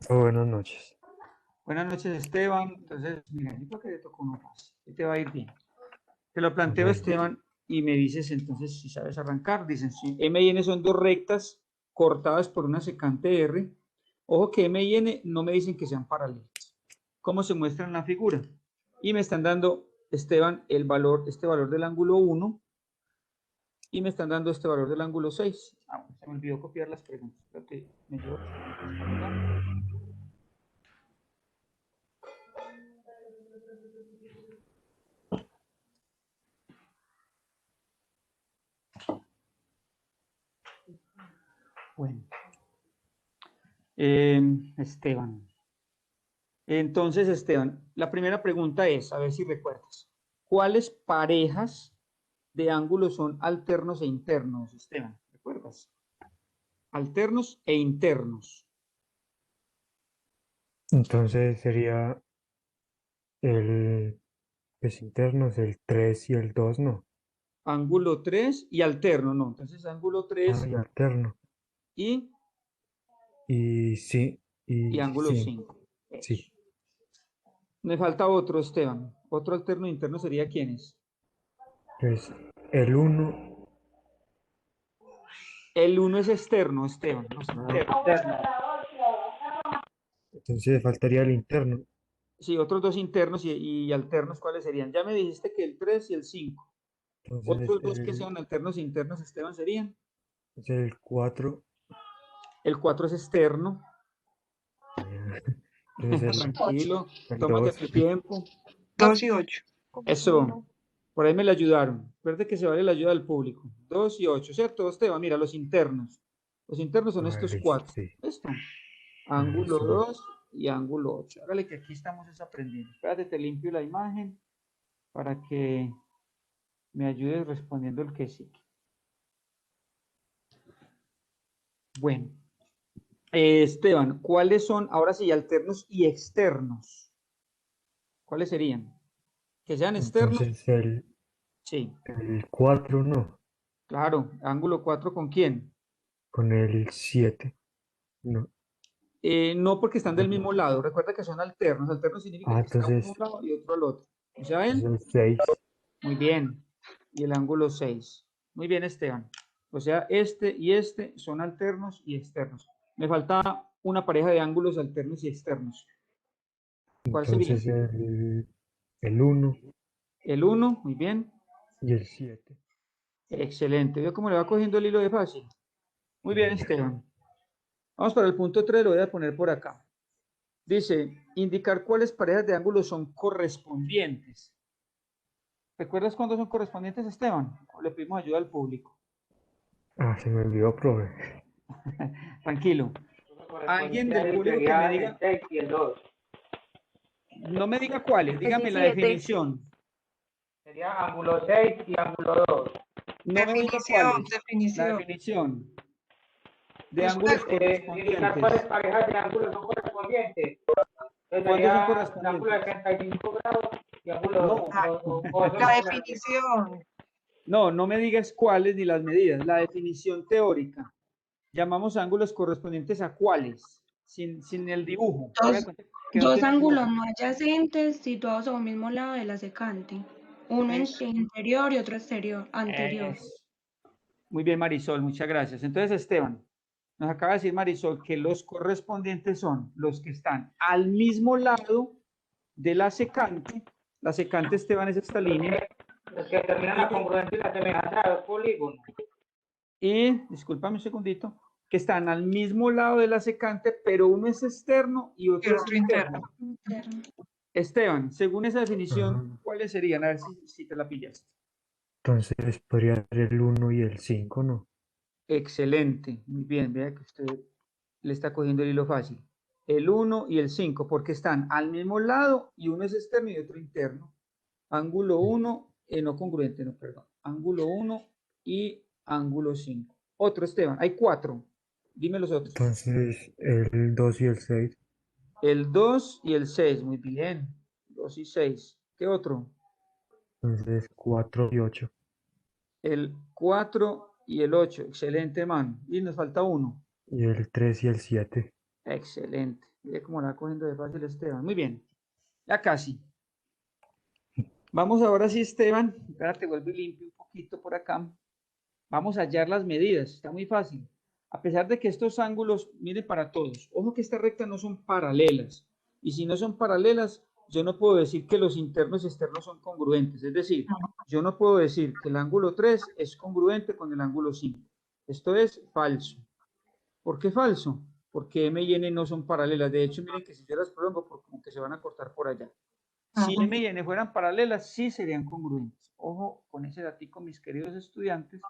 Buenas noches. Buenas noches, Esteban. Entonces, mira, yo creo que le tocó uno fácil. Te va a ir bien. Te lo planteo, Bueno. Esteban, y me dices entonces si sabes arrancar. Dicen, si M y N son dos rectas cortadas por una secante R. Ojo que M y N no me dicen que sean paralelas. ¿Cómo se muestra en la figura? Y me están dando, Esteban, este valor del ángulo 1 y me están dando este valor del ángulo 6. Se me olvidó copiar las preguntas. Espérate, me llevo las preguntas para acá. Bueno. Esteban. Entonces, Esteban, la primera pregunta es, a ver si recuerdas, ¿cuáles parejas de ángulos son alternos e internos, Esteban? ¿Recuerdas? Alternos e internos. Entonces sería pues internos, el 3 y el 2, ¿no? Ángulo 3 y alterno, no. Entonces, ángulo 3 y alterno. y Sí, y ángulo 5. Sí. Me falta otro, Esteban. Otro alterno e interno sería ¿quién es? Pues el 1. El 1 es externo, Esteban. No es interno. Entonces faltaría el interno. Sí, otros dos internos y alternos, ¿cuáles serían? Ya me dijiste que el 3 y el 5. Entonces Otros dos que sean alternos e internos, Esteban, serían. es el 4. El 4 es externo. Tranquilo, el tómate 2. tu tiempo. 2 y 8. Eso, por ahí me la ayudaron. Recuerde que se vale la ayuda del público. 2 y 8, ¿cierto, Esteban? Mira, los internos. Los internos son estos listo, 4. sí. ¿Listo? Ángulo sí. 2 y ángulo 8. Hágale que aquí estamos aprendiendo. Espérate, te limpio la imagen para que me ayudes respondiendo el que sí. Bueno. Esteban, ¿cuáles son, ahora sí, alternos y externos? ¿Cuáles serían? ¿Que sean externos? Entonces Sí. el 4, ¿no? Claro, ángulo 4 ¿con quién? Con el 7. No. No, porque están del mismo lado. Recuerda que son alternos. Alternos significa que está uno a Entonces un lado y otro al otro. ¿O sea, ven? el 6. Muy bien. Y el ángulo 6. Muy bien, Esteban. O sea, este y este son alternos y externos. Me falta una pareja de ángulos alternos y externos. ¿Cuál sería? Entonces el 1. El 1, muy bien. Y el 7. Excelente. ¿Veo cómo le va cogiendo el hilo de fácil? Muy bien, Esteban. Vamos para el punto 3, lo voy a poner por acá. Dice, indicar cuáles parejas de ángulos son correspondientes. ¿Recuerdas cuándo son correspondientes, Esteban? O le pedimos ayuda al público. Ah, se me olvidó, profe. Tranquilo. Alguien del público que me diga, 6 y el 2. no me diga cuáles, dígame la 17. definición. Sería ángulo 6 y ángulo 2. No me diga cuáles. La Definición. definición de Es ángulos Indicar correspondientes. cuáles parejas de ángulos son correspondientes. ¿Cuáles son Sería correspondientes? ángulo de 65 grados y ángulo No. La definición. No, no me digas cuáles ni las medidas. La definición teórica. Llamamos ángulos correspondientes a cuáles, sin el dibujo. Haga de cuenta que no Dos tiene ángulos dibujo. no adyacentes situados a un mismo lado de la secante. Uno Eso. interior y otro exterior, anterior. Eso. Muy bien, Marisol, muchas gracias. Entonces, Esteban, nos acaba de decir Marisol que los correspondientes son los que están al mismo lado de la secante. La secante, Esteban, es esta línea. Los que determinan la congruencia y la semejanza de dos polígonos. Y, discúlpame un segundito, que están al mismo lado de la secante, pero uno es externo y otro es otro interno. Interno. Esteban, según esa definición, Ajá. ¿cuáles serían? A ver si te la pillaste. Entonces podría ser el 1 y el 5, ¿no? Excelente, muy bien, vea que usted le está cogiendo el hilo fácil. El 1 y el 5, porque están al mismo lado y uno es externo y otro interno. Ángulo 1, no congruente, no, perdón. Ángulo 1 y ángulo 5. Otro, Esteban, hay 4. Dime los otros. Entonces el 2 y el 6. El 2 y el 6, muy bien. 2 y 6. ¿Qué otro? Entonces 4 y 8. El 4 y el 8. Excelente, man. Y nos falta uno. Y el 3 y el 7. Excelente. Mire cómo la va cogiendo de fácil Esteban. Muy bien. Ya casi. Vamos ahora sí, Esteban. Espérate, vuelvo y limpio un poquito por acá. Vamos a hallar las medidas. Está muy fácil. A pesar de que estos ángulos, miren para todos. Ojo que estas rectas no son paralelas. Y si no son paralelas, yo no puedo decir que los internos y externos son congruentes. Es decir, yo no puedo decir que el ángulo 3 es congruente con el ángulo 5. Esto es falso. ¿Por qué falso? Porque M y N no son paralelas. De hecho, miren que si yo las prolongo, como que se van a cortar por allá. Si M y N fueran paralelas, sí serían congruentes. Ojo con ese datico, mis queridos estudiantes,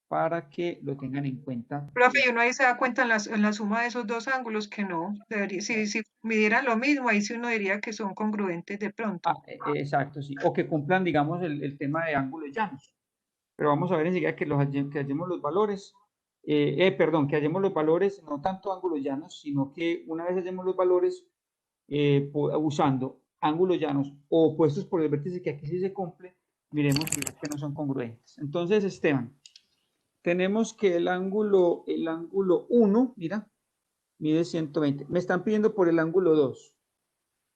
para que lo tengan en cuenta. Profe, y uno ahí se da cuenta en la suma de esos dos ángulos que no. Si midieran lo mismo, ahí sí uno diría que son congruentes de pronto. Exacto, sí. O que cumplan, digamos, el tema de ángulos llanos. Pero vamos a ver enseguida que hallemos los valores. Perdón, que hallemos los valores, no tanto ángulos llanos, sino que una vez hallemos los valores usando ángulos llanos o opuestos por el vértice, que aquí sí se cumple, miremos que no son congruentes. Entonces, Esteban, tenemos que el ángulo 1, mira, mide 120. Me están pidiendo por el ángulo 2.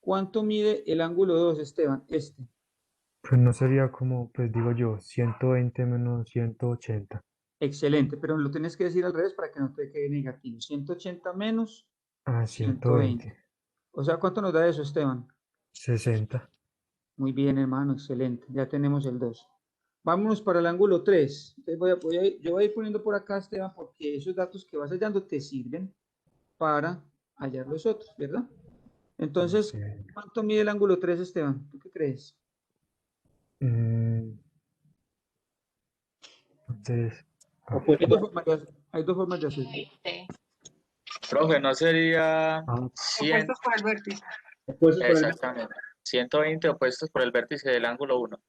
¿Cuánto mide el ángulo 2, Esteban? Este. Pues no sería como, pues digo yo, 120 menos 180. Excelente, pero lo tienes que decir al revés para que no te quede negativo. 180 menos 120. O sea, ¿cuánto nos da eso, Esteban? 60. Muy bien, hermano, excelente. Ya tenemos el 2. Vámonos para el ángulo 3. Entonces yo voy a ir poniendo por acá, Esteban, porque esos datos que vas hallando te sirven para hallar los otros, ¿verdad? Entonces, ¿cuánto mide el ángulo 3, Esteban? ¿Tú qué crees? Entonces, hay dos formas de hacerlo. Profe, ¿no sería 100? Opuestos por el vértice. Exactamente. 120 opuestos por el vértice del ángulo 1.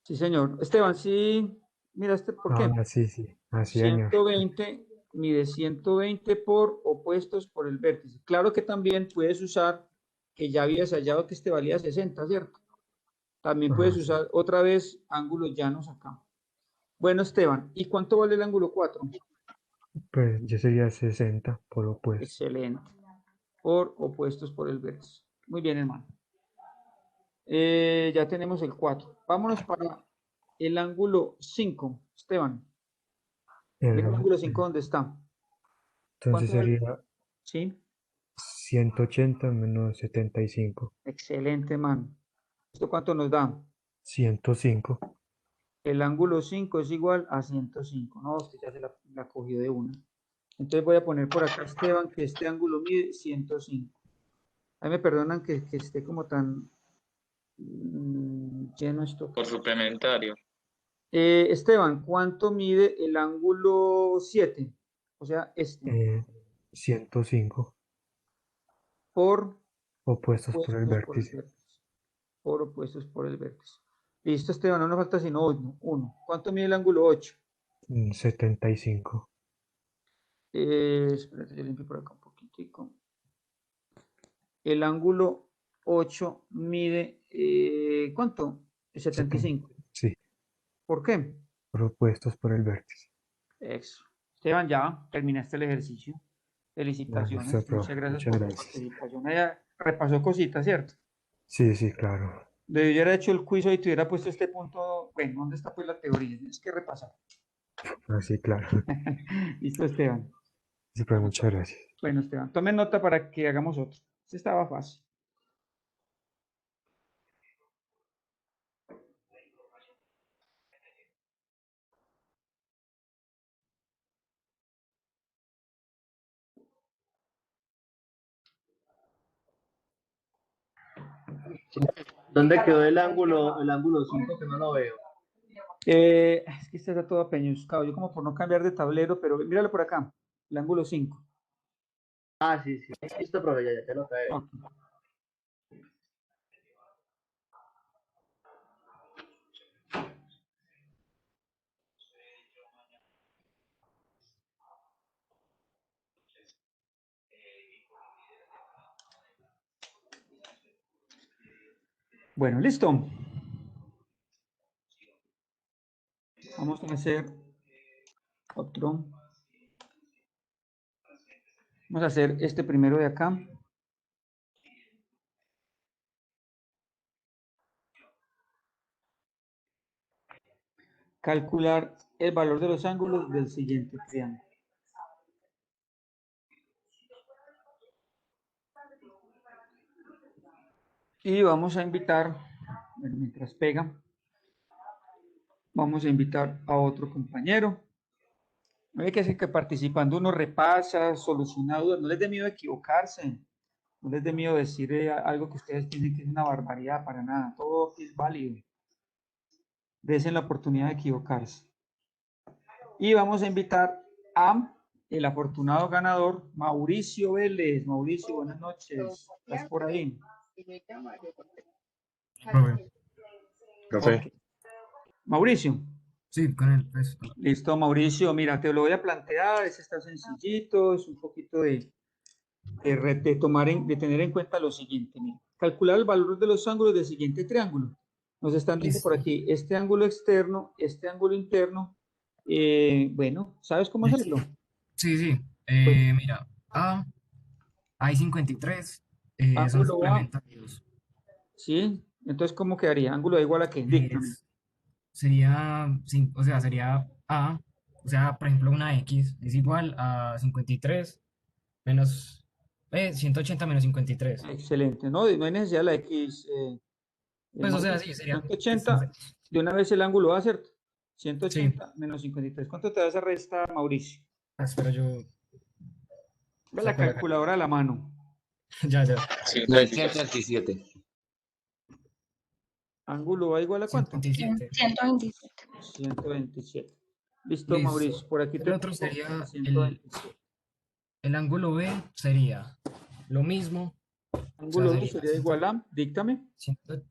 Sí, señor. Esteban, sí, mira, ¿por qué? Sí, así, señor. 120 mide 120 por opuestos por el vértice. Claro que también puedes usar, que ya habías hallado que este valía 60, ¿cierto? También puedes usar otra vez ángulos llanos acá. Bueno, Esteban, ¿y cuánto vale el ángulo 4? Pues ya sería 60 por opuesto. Excelente. Por opuestos por el vértice. Muy bien, hermano. Ya tenemos el 4. Vámonos para el ángulo 5, Esteban. Mira el ángulo 5, ¿dónde está? Entonces sería ¿Sí? 180 menos 75. Excelente, hermano. ¿Esto cuánto nos da? 105. El ángulo 5 es igual a 105. No, usted ya se la cogió de una. Entonces voy a poner por acá, Esteban, que este ángulo mide 105. Ahí me perdonan que esté como tan lleno esto. Por suplementario. Esteban, ¿cuánto mide el ángulo 7? O sea, este. 105. Por Opuestos por el opuestos por el vértice. vértice. Por opuestos por el vértice. Listo, Esteban, no nos falta sino uno. ¿Cuánto mide el ángulo 8? 75. Espérate, yo limpio por acá un poquitico. El ángulo 8 mide, ¿cuánto? 75. Sí, ¿Por qué? por opuestos por el vértice. Eso. Esteban, ya terminaste el ejercicio. Felicitaciones. Listo, profe. Muchas gracias Muchas por tu gracias. participación. Ella repasó cositas, ¿cierto? Sí, sí, claro. Le hubiera hecho el quiz y te hubiera puesto este punto. Bueno, ¿dónde está pues la teoría? Tienes que repasar. Sí, claro. Listo, Esteban. Sí, profe, muchas gracias. Bueno, Esteban, tomen nota para que hagamos otro. Este estaba fácil. ¿Dónde quedó el ángulo 5 que no lo veo? Es que este está todo apeñuscado. Yo como por no cambiar de tablero, pero míralo por acá. El ángulo 5. Ah, sí, sí. Listo, profe, ya lo cae. Ok. Bueno, listo. Vamos a hacer otro. Vamos a hacer este primero de acá. Calcular el valor de los ángulos del siguiente triángulo. Y vamos a invitar, bueno, mientras pega, vamos a invitar a otro compañero. Hay que hacer que participando uno repasa, soluciona dudas, no les dé miedo equivocarse, no les dé miedo decir algo que ustedes piensen que es una barbaridad, para nada, todo es válido. Desen la oportunidad de equivocarse. Y vamos a invitar a el afortunado ganador, Mauricio Vélez. Mauricio, buenas noches, ¿estás por ahí? Profe. Ok. Mauricio. Sí, con el resto. Listo, Mauricio. Mira, te lo voy a plantear. Este está sencillito. Es un poquito de tener en cuenta lo siguiente. Mira. Calcular el valor de los ángulos del siguiente triángulo. Nos están diciendo por aquí este ángulo externo, este ángulo interno. Bueno, ¿sabes cómo hacerlo? Sí, sí. Pues, Mira, hay 53. Son ángulo A. suplementarios. ¿Sí? Entonces, ¿cómo quedaría? ¿Ángulo A igual a qué? Dígame. Sería, o sea, sería A, o sea, por ejemplo, una X es igual a 53 menos 180 menos 53. Excelente. No hay necesidad de la X. Pues, o sea, sí, sería. 180, de una vez el ángulo A, ¿cierto? 180 menos 53. ¿Cuánto te da esa resta, Mauricio? Espera, yo. Ve la calculadora a la mano. Ya. 127. ¿Ángulo A igual a cuánto? 127. 127. Listo. Listo, Mauricio. Por aquí El te otro pongo sería 127. el ángulo B sería lo mismo. Ángulo O sea, B sería igual a, díctame.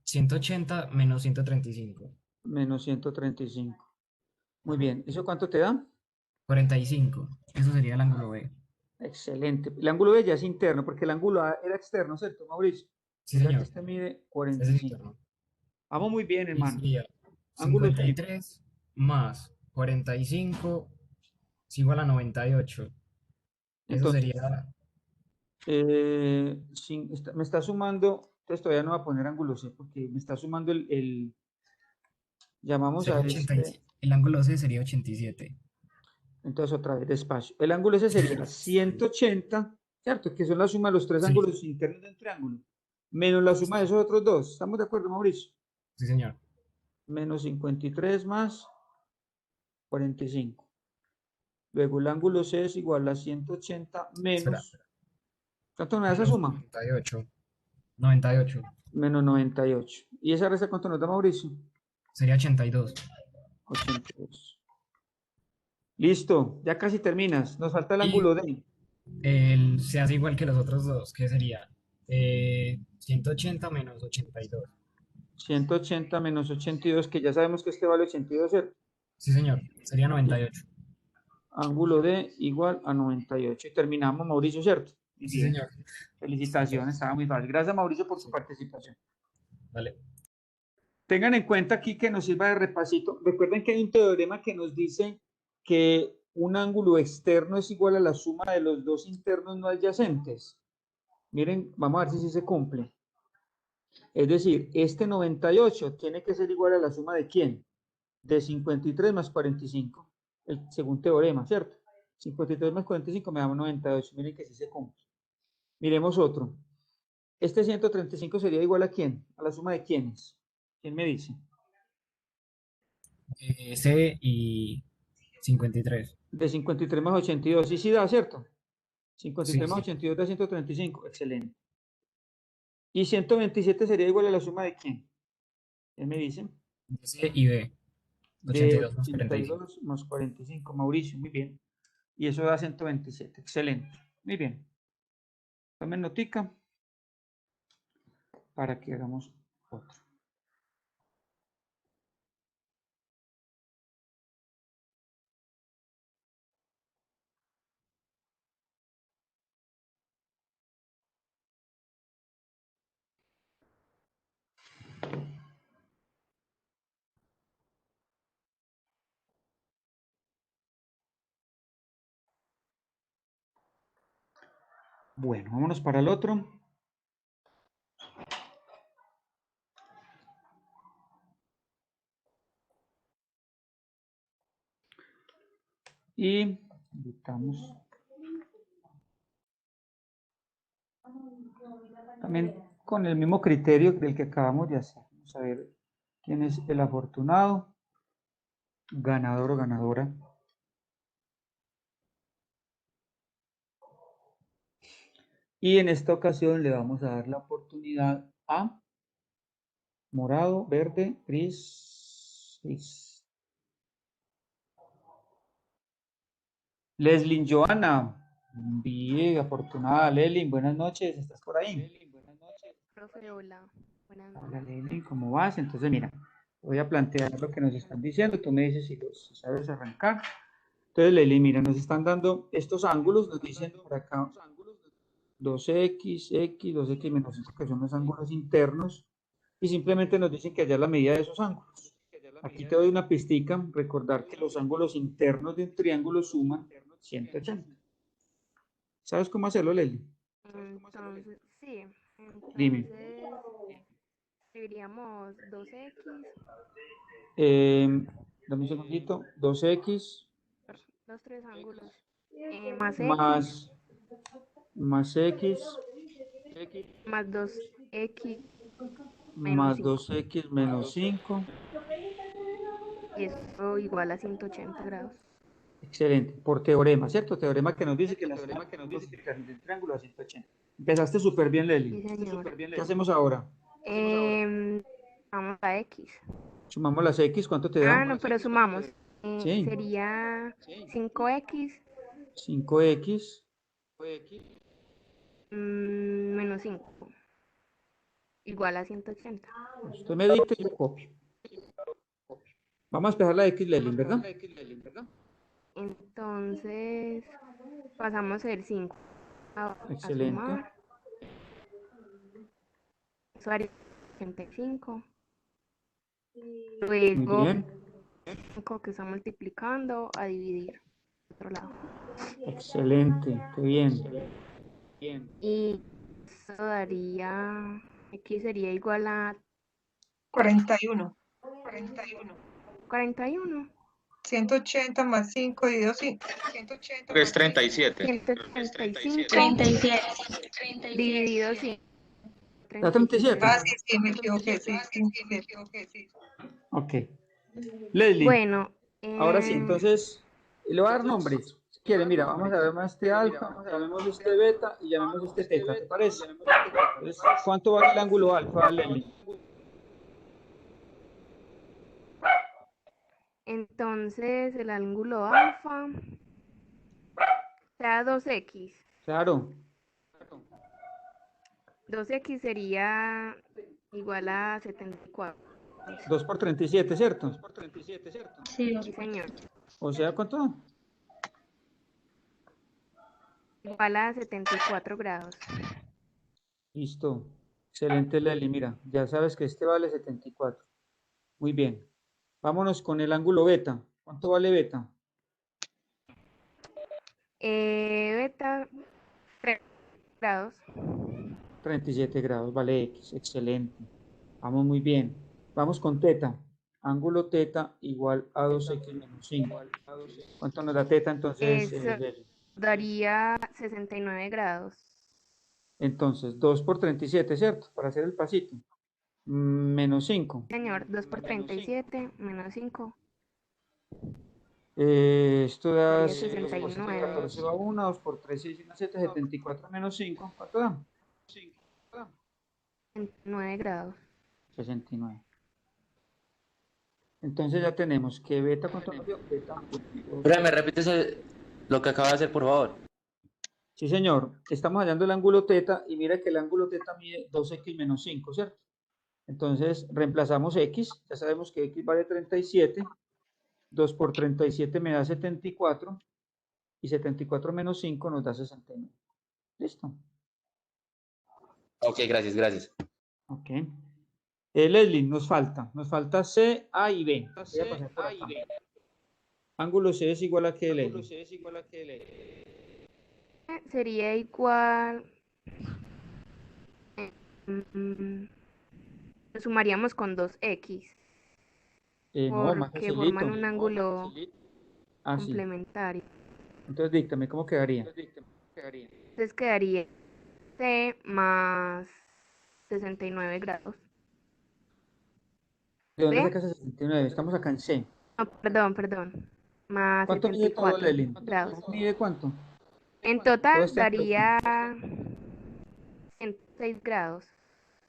180 menos 135. Menos 135. Muy bien. ¿Eso cuánto te da? 45. Eso sería el ángulo B. Excelente. El ángulo B ya es interno, porque el ángulo A era externo, ¿cierto, Mauricio? Sí, O sea que señor. este mide Ese es 45. interno. Vamos muy bien, Y hermano. sería Ángulo 53 más 45 es igual a 98. Eso Entonces, sería. me está sumando, entonces todavía no voy a poner ángulo C porque me está sumando llamamos a Sería 87. El ángulo C sería 87. Entonces otra vez despacio. El ángulo C sería 180, ¿cierto? Que son la suma de los tres ángulos internos de un triángulo, menos la suma de esos otros dos. ¿Estamos de acuerdo, Mauricio? Sí, señor. menos 53 más 45. Luego el ángulo C es igual a 180 menos... ¿Cuánto me da esa suma? 98. 98. Menos 98. ¿Y esa resta cuánto nos da, Mauricio? Sería 82. 82. Listo, ya casi terminas. Nos falta el Y ángulo D. se hace igual que los otros dos, que sería 180 menos 82. 180 menos 82, que ya sabemos que este vale 82, ¿cierto? Sí, señor. Sería 98. Ángulo D igual a 98. Y terminamos, Mauricio, ¿cierto? Sí, señor. Felicitaciones, estaba muy fácil. Gracias, Mauricio, por su participación. Vale. Tengan en cuenta aquí que nos sirva de repasito. Recuerden que hay un teorema que nos dice que un ángulo externo es igual a la suma de los dos internos no adyacentes. Miren, vamos a ver si sí se cumple. Es decir, este 98 tiene que ser igual a la suma de ¿quién? De 53 más 45. El segundo teorema, ¿cierto? 53 más 45 me da 98. Miren que sí se cumple. Miremos otro. Este 135 sería igual a ¿quién? A la suma de ¿quiénes? ¿Quién me dice? C y 53. De 53 más 82. Sí, sí da, ¿cierto? 53 Sí, más sí. 82 da 135. Excelente. Y 127 sería igual a la suma de ¿quién? ¿Quién me dice? C y D. De 82 más 45. 82 más 45. Mauricio, muy bien. Y eso da 127. Excelente. Muy bien. Tomen notica para que hagamos otro. Bueno, vámonos para el otro. Y editamos. También con el mismo criterio del que acabamos de hacer. Vamos a ver quién es el afortunado, ganador o ganadora. Y en esta ocasión le vamos a dar la oportunidad a morado, verde, gris, gris. Leslin Joana. Bien, afortunada. Leslin, buenas noches. ¿Estás por ahí? Profe, hola. Buenas Hola, noches. Leslin, ¿cómo vas? Entonces, mira, voy a plantear lo que nos están diciendo. Tú me dices si sabes arrancar. Entonces, Leslin, mira, nos están dando estos ángulos. Nos dicen por acá 2x, x, 2x menos 5, que son los ángulos internos. Y simplemente nos dicen que hallar la medida de esos ángulos. Aquí te doy una pistica. Recordar que los ángulos internos de un triángulo suman 180. ¿Sabes cómo hacerlo, Leli? Entonces, sí. Dime. Entonces, escribiríamos 2x, Dame un segundito. 2x los tres ángulos, más x, más x más 2x más menos 5. 2x menos 5. Y eso igual a 180 grados. Excelente. Por teorema, ¿cierto? Teorema que nos dice que la suma de los internos del triángulo es 180. Empezaste súper bien, Leli. Sí, señor. ¿Qué hacemos ahora? Vamos a x. Sumamos las x, ¿cuánto te da? Ah, no, pero sumamos. Sí. Sería 5x 5x menos 5. Igual a 180. Usted me edita y yo copio. Vamos a despejar la x, Leli, ¿verdad? Entonces, pasamos el 5 a Excelente. sumar. Eso haría 85. Muy Luego, bien. 5 que está multiplicando a dividir. Otro lado. Excelente. Qué bien. Y eso daría, x sería igual a 41. 41. 180 más 5 dividido 5. Es 37. 135 37. dividido 5. ¿Da 37? Ah, sí, sí, me equivoqué, sí, sí. Ok. Leslie, Bueno, ahora sí, em, entonces, le voy a dar nombres. Si quiere, mira, vamos a llamar este alfa, llamemos este beta y llamemos este teta, ¿te parece? Entonces, ¿cuánto vale el ángulo alfa, Leslie? entonces el ángulo alfa sea 2x. Claro, 2x sería igual a 74. 2 por 37, ¿cierto? Sí, Sí, señor. O sea, ¿cuánto da? Igual a 74 grados. Listo. Excelente, Leslie. Mira, ya sabes que este vale 74. Muy bien. Vámonos con el ángulo beta. ¿Cuánto vale beta? Beta 3 grados. 37 grados, vale X. Excelente. Vamos muy bien. Vamos con teta. Ángulo teta igual a 2X menos 5. ¿Cuánto nos da teta entonces, Eso Leslie? daría 69 grados. Entonces, 2 por 37, ¿cierto? Para hacer el pasito. Menos 5. Señor, 2 por 37 menos 5 Esto da daría 2 por 7, 69. 14 va 1, 2 por 3, 6, 7, 74 menos 5. ¿Cuánto da? 69 grados. 69. Entonces ya tenemos que beta, ¿cuánto nos dio? Beta. Profe, ¿me repites lo que acaba de hacer, por favor? Sí, señor. Estamos hallando el ángulo teta y mira que el ángulo teta mide 2x menos 5, ¿cierto? Entonces reemplazamos x, ya sabemos que x vale 37, 2 por 37 me da 74 y 74 menos 5 nos da 69. ¿Listo? Ok, gracias. Ok. Leslie, nos falta C, A y B. Voy a pasar por acá. Ángulo C es igual a qué, Leslie? Sería igual. Lo sumaríamos con 2x. No, más Porque forman facilito. un ángulo Ah, sí. complementario. Entonces díctame, ¿cómo quedaría? Entonces quedaría C más 69 grados. ¿De dónde ¿Ve? sacas 69? Estamos acá en C. No, perdón. Más ¿Cuánto mide todo, 74 Leslie? grados. ¿Mide cuánto? En Todo total este ángulo. daría 106 grados.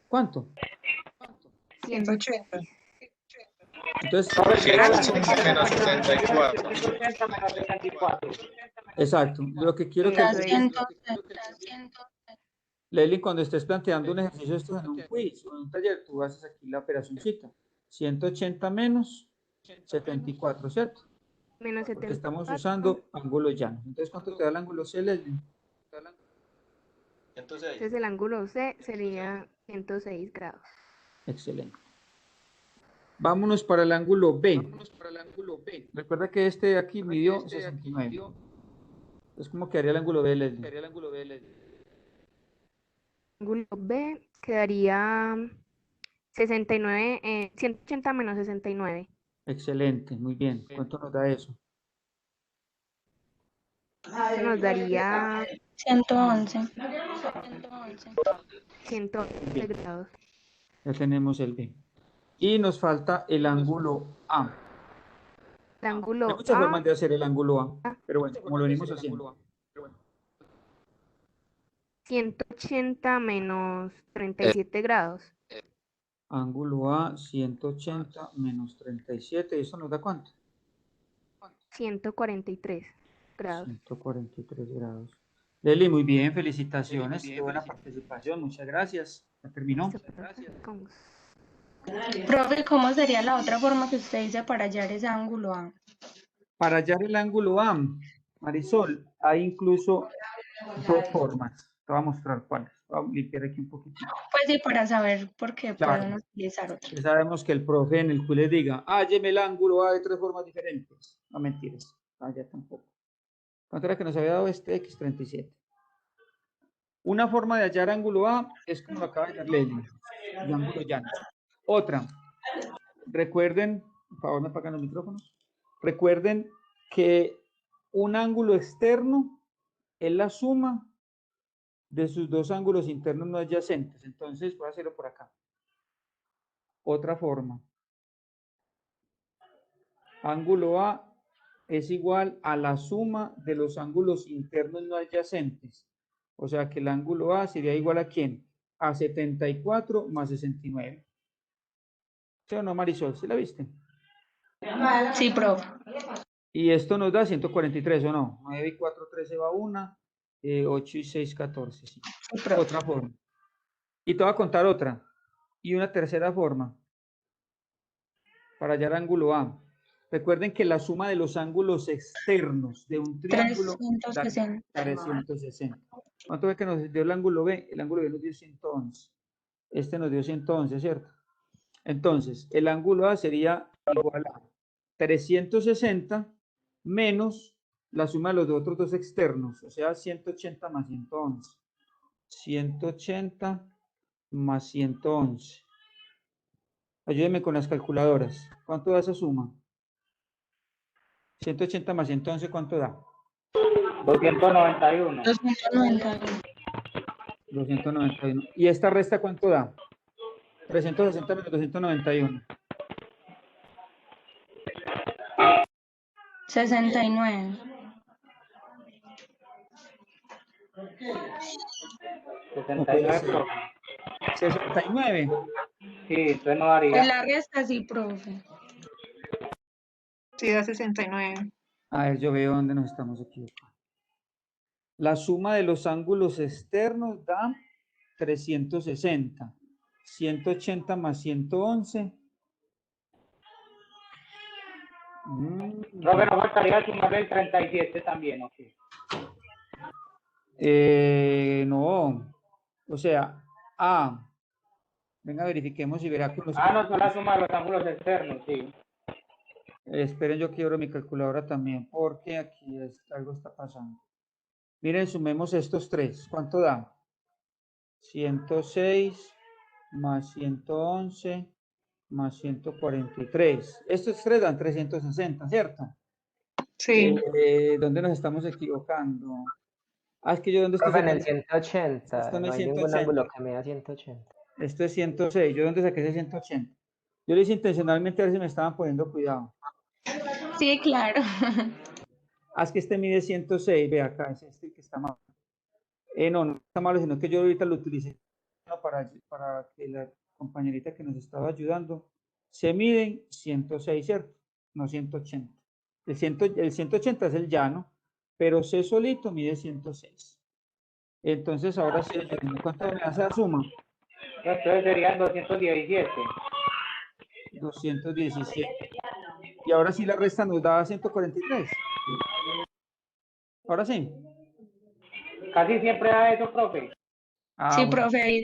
¿Cuánto? 180. Entonces, Menos 74. 180 menos 74. exacto. Lo que quiero que Eso es. Leslie, cuando estés planteando un ejercicio esto en un quiz o en un taller, tú haces aquí la operacióncita. 180 menos 74, ¿cierto? Menos Porque 74. estamos usando ángulo llano. Entonces, ¿cuánto te da el ángulo C, Leslie? 106. Entonces el ángulo C sería 106 grados. Excelente. Vámonos para el ángulo B. Recuerda que este de aquí midió 69. Entonces, ¿cómo quedaría el ángulo B, Leslie? El ángulo B quedaría 69, 180 menos 69. Excelente, muy bien. ¿Cuánto nos da eso? Eso nos daría 111. 111 grados. Ya tenemos el B. Y nos falta el ángulo A. El Hay ángulo muchas A, formas de hacer el ángulo A, pero bueno, como lo venimos haciendo. 180 menos 37 grados. Ángulo A, 180 menos 37. ¿Eso nos da cuánto? 143 grados. 143 grados. Leslie, muy bien, felicitaciones. Qué buena participación, muchas gracias. Ya terminó. Con- Profe, ¿cómo sería la otra forma que usted dice para hallar ese ángulo A? Para hallar el ángulo A, Marisol, hay incluso dos formas. Te voy a mostrar cuáles. Voy a limpiar aquí un poquito. Pues sí, para saber por qué Claro. podemos utilizar otro. Ya sabemos que el profe en el quiz les diga, hálleme el ángulo A de tres formas diferentes. No mentiras. Ya tampoco. ¿Cuánto era que nos había dado este X37? Una forma de hallar ángulo A es como lo acaba de dar Leslie, de ángulo llano. Otra, recuerden, por favor me apagan los micrófonos, recuerden que un ángulo externo es la suma de sus dos ángulos internos no adyacentes. Entonces voy a hacerlo por acá. Otra forma. Ángulo A es igual a la suma de los ángulos internos no adyacentes. O sea que el ángulo A sería igual a ¿quién? A 74 más 69. ¿Sí o no, Marisol? ¿Sí la viste? Sí, profe. Y esto nos da 143, ¿o no? 9 y 4, 13 va 1. 8 y 6, 14. Sí. Otra forma. Y te voy a contar otra. Y una tercera forma. Para hallar ángulo A. Recuerden que la suma de los ángulos externos de un triángulo da 360. 360. ¿Cuánto ve que nos dio el ángulo B? El ángulo B nos dio 111. Este nos dio 111, ¿cierto? Entonces, el ángulo A sería igual a 360 menos la suma de los otros dos externos, o sea, 180 más 111. 180 más 111. Ayúdenme con las calculadoras. ¿Cuánto da esa suma? 180 más 111, ¿cuánto da? 291. 291. 291. ¿Y esta resta cuánto da? 360 menos 291. 69. 69, profe. 69. Sí, entonces no daría. En la resta sí, profe. Sí, da 69. A ver, yo veo dónde nos estamos equivocando. La suma de los ángulos externos da 360. 180 más 111. Profe, no faltaría sumarle el 37 también, ¿ok? No. O sea, A. Venga, verifiquemos y verá que los... No son la suma de los ángulos externos, sí. Esperen, yo quiero mi calculadora también, porque aquí algo está pasando. Miren, sumemos estos tres. ¿Cuánto da? 106 más 111 más 143. Estos tres dan 360, ¿cierto? Sí. ¿Dónde nos estamos equivocando? Es que yo ¿dónde estoy Profe, en el sacando? 180, Esto no no es hay ningún 180. ángulo que me da 180. Esto es 106. ¿Yo dónde saqué ese 180? Yo lo hice intencionalmente a ver si me estaban poniendo cuidado. Sí, claro. Es que este mide 106. Ve acá, es este que está mal. No está malo, sino que yo ahorita lo utilicé para que la compañerita que nos estaba ayudando se miden 106, ¿cierto? No 180. El 180 es el llano, pero C solito mide 106. Entonces, ahora sí, ¿cuánto me hace la suma? Entonces serían 217. 217. Y ahora sí la resta nos da 143. Ahora sí. Casi siempre da eso, profe. Sí, Bueno. profe.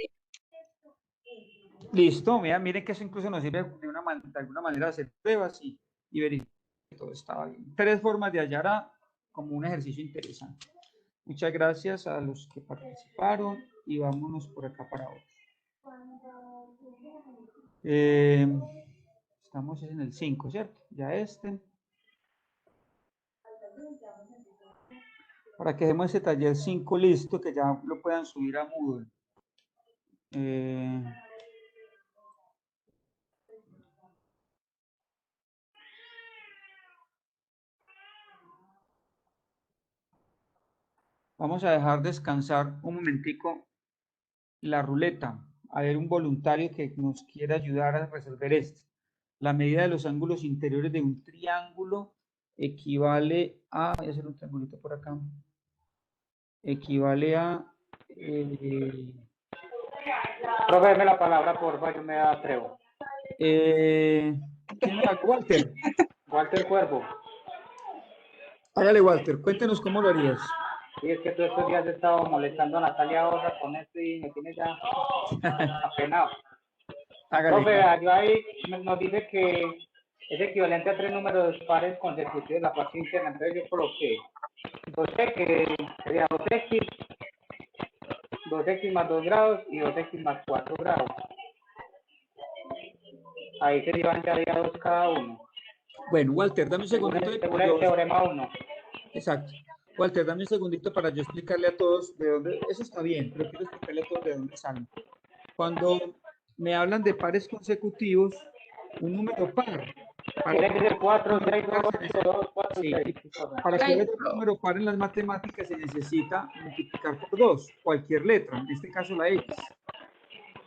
Listo, miren que eso incluso nos sirve de alguna manera de hacer pruebas y verificar que todo estaba bien. 3 formas de hallar A como un ejercicio interesante. Muchas gracias a los que participaron y vámonos por acá para otro. Estamos en el 5, ¿cierto? Ya para que dejemos ese taller 5 listo, que ya lo puedan subir a Moodle. Vamos a dejar descansar un momentico la ruleta. A ver, un voluntario que nos quiera ayudar a resolver esto. La medida de los ángulos interiores de un triángulo equivale a... Voy a hacer un triangulito por acá. Equivale a... Profe, deme la palabra, por favor, yo me atrevo. ¿Quién era? Walter. Walter Cuervo. Hágale, Walter, cuéntenos cómo lo harías. Sí, es que todos estos días he estado molestando a Natalia Osa con esto y me tiene ya apenado. Hágale. Profe, yo ahí nos dice que es equivalente a 3 números pares consecutivos de la parte interna. Entonces yo coloqué 2x, que sería 2x más 2 grados y 2x más 4 grados. Ahí se llevaría 2 cada uno. Bueno, Walter, dame un segundito. Según el teorema 1. Exacto. Walter, dame un segundito para yo explicarle a todos de dónde, eso está bien, pero quiero explicarle a todos de dónde salen. Cuando me hablan de pares consecutivos, un número par. Tiene que ser 4, 6, 2, 4, Sí, 6. para que haya un número par en las matemáticas se necesita multiplicar por 2, cualquier letra, en este caso la X.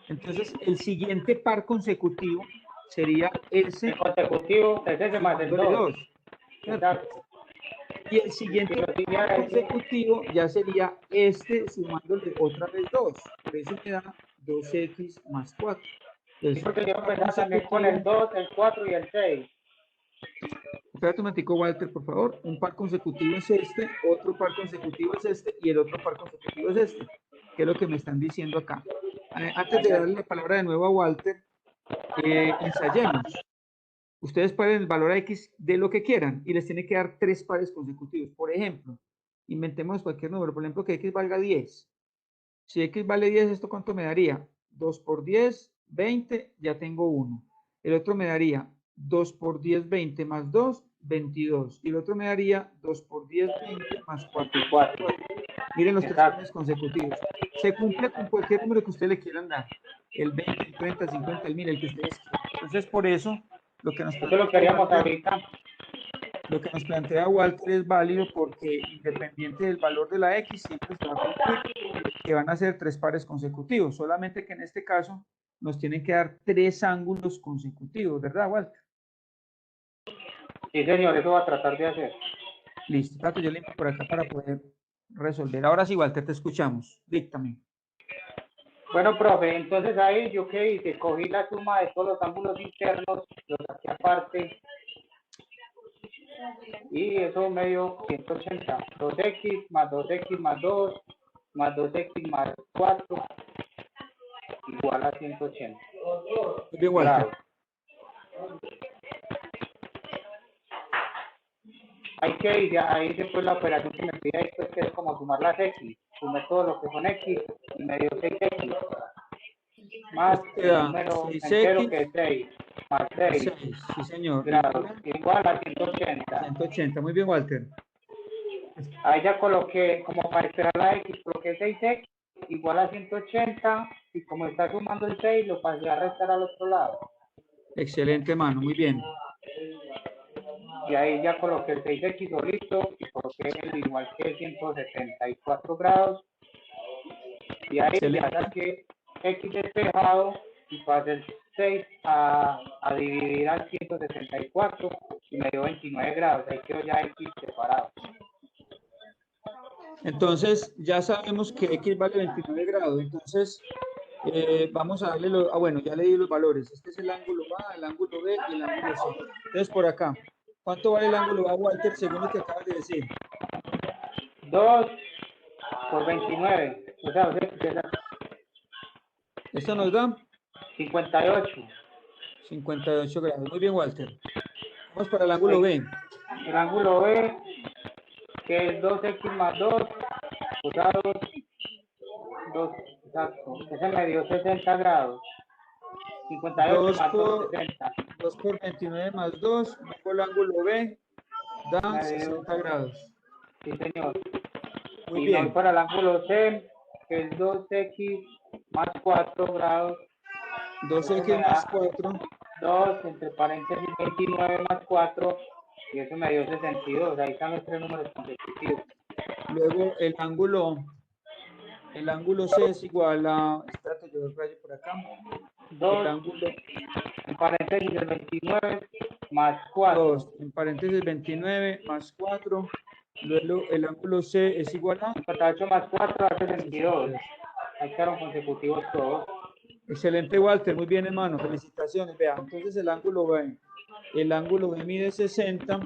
Entonces, el siguiente par consecutivo sería ese. El consecutivo es ese más el 2. Exacto. Y el siguiente par consecutivo ya sería este sumándole otra vez 2. Por eso me da 2x más 4. Entonces, Porque yo empezaba también con el 2, el 4 y el 6. Espérate un momentico, Walter, por favor. Un par consecutivo es este, otro par consecutivo es este y el otro par consecutivo es este. ¿Qué es lo que me están diciendo acá? Antes de darle la palabra de nuevo a Walter, ensayemos. Ustedes ponen el valor a X de lo que quieran y les tiene que dar 3 pares consecutivos. Por ejemplo, inventemos cualquier número. Por ejemplo, que X valga 10. Si X vale 10, ¿esto cuánto me daría? 2 por 10, 20, ya tengo 1. El otro me daría 2 por 10, 20 más 2, 22. Y el otro me daría 2 por 10, 20 más 4. Miren los 3 pares consecutivos. Se cumple con cualquier número que ustedes le quieran dar. El 20, el 30, el 50, el 1000, el que ustedes quieran. Entonces, por eso, lo que nos plantea Walter es válido porque independiente del valor de la X, siempre se va a cumplir que van a ser 3 pares consecutivos. Solamente que en este caso nos tienen que dar 3 ángulos consecutivos, ¿verdad, Walter? Sí, señor, eso va a tratar de hacer. Listo, Tato, yo limpio por acá para poder resolver. Ahora sí, Walter, te escuchamos. Díctame. Bueno, profe, entonces ahí yo qué hice, cogí la suma de todos los ángulos internos, los saqué aparte y eso me dio 180. 2x más 2x más 2 más 2x más 4 igual a 180. Muy bien, Walter. Ahí hice pues la operación que me pide ahí, pues que es como sumar las x, sumé todo lo que son x y me dio 6x más el número entero que es 6 más 6, sí señor, grados igual a 180. 180, muy bien, Walter. Ahí ya coloqué, como para esperar la x, coloqué 6x igual a 180 y como está sumando el 6 lo pasé a restar al otro lado. Excelente, mano, muy bien. Y ahí ya coloqué el 6x solito y coloqué el igual que 174 grados. Y ahí ya saqué x despejado y pasé el 6 a dividir al 174 y me dio 29 grados. Ahí quedó ya x separado. Entonces, ya sabemos que x vale 29 grados. Entonces, vamos a darle bueno, ya le di los valores. Este es el ángulo A, el ángulo B y el ángulo C. Entonces, por acá, ¿cuánto vale el ángulo A, Walter, según lo que acabas de decir? 2 por 29. O sea, ¿Esto nos da? 58. 58 grados. Muy bien, Walter. Vamos para el ángulo B. El ángulo B, que es 2x más 2, o sea, 2, exacto. Ese me dio 60 grados. 58 más 2, 60. 2 por 29 más 2, luego el ángulo B da 60 grados. Sí, señor. Muy y bien. Voy para el ángulo C, que es 2x más 4 grados. 2x más 4. 2 entre paréntesis 29 más 4 y eso me dio 62. Ahí están los 3 números consecutivos. Luego el ángulo C es igual a, espérate, yo rayo por acá. 2 el ángulo en paréntesis el 29 más 4. 2 en paréntesis 29 más 4. Luego el ángulo C es igual a 58 más 4 hace 22. Ahí quedaron consecutivos todos. Excelente, Walter, muy bien, hermano, felicitaciones. Vea, entonces el ángulo B mide 60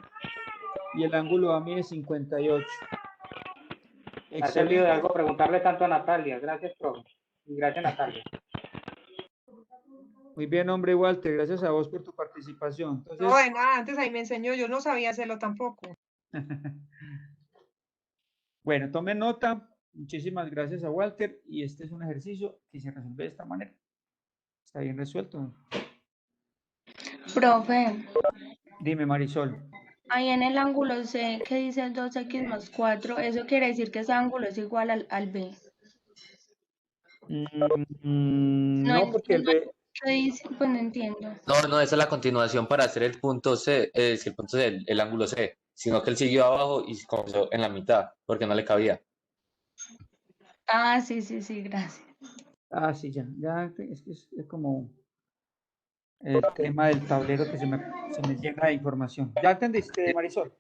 y el ángulo A mide 58. Ha servido de algo preguntarle tanto a Natalia. Gracias, profe. Y gracias, Natalia. Muy bien, hombre, Walter, gracias a vos por tu participación. Entonces... No, de nada, antes ahí me enseñó, yo no sabía hacerlo tampoco. Bueno, tomen nota. Muchísimas gracias a Walter y este es un ejercicio que se resuelve de esta manera. Está bien resuelto. Profe. Dime, Marisol. Ahí en el ángulo C que dice 2x más 4, eso quiere decir que ese ángulo es igual al B. No No, porque el entiendo B, qué dice, pues no entiendo. No, esa es la continuación para hacer el punto C, el punto C, el ángulo C, sino que él siguió abajo y comenzó en la mitad, porque no le cabía. Ah, sí, gracias. sí, ya, es que es como el tema del tablero que se me llena de información. ¿Ya entendiste, Marisol?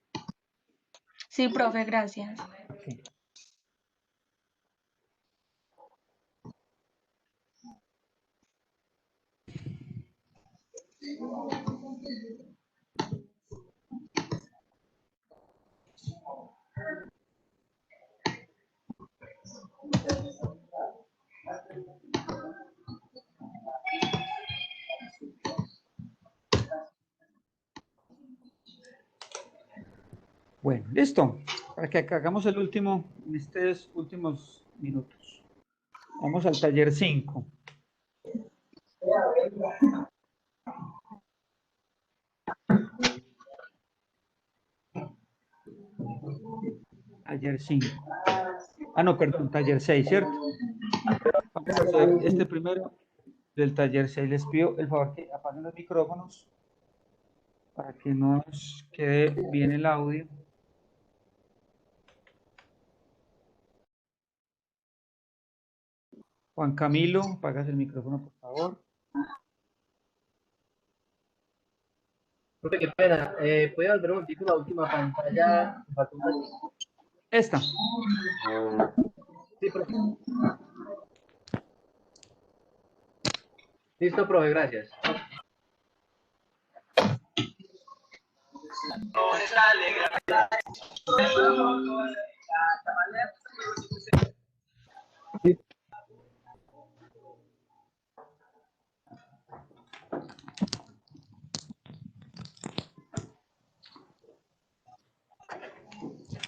Sí, profe, gracias. Ok. Bueno, listo. Para que hagamos el último, en estos últimos minutos. Vamos al taller 5. Taller 5. Ah, no, perdón, taller 6, ¿cierto? Vamos a hacer este primero del taller 6. Les pido el favor que apaguen los micrófonos para que nos quede bien el audio. Juan Camilo, apagas el micrófono, por favor. Profe, qué pena. ¿Puede volver un momentito la última pantalla? Me faltó un tantito. Esta. Sí, profe. Listo, profe, gracias.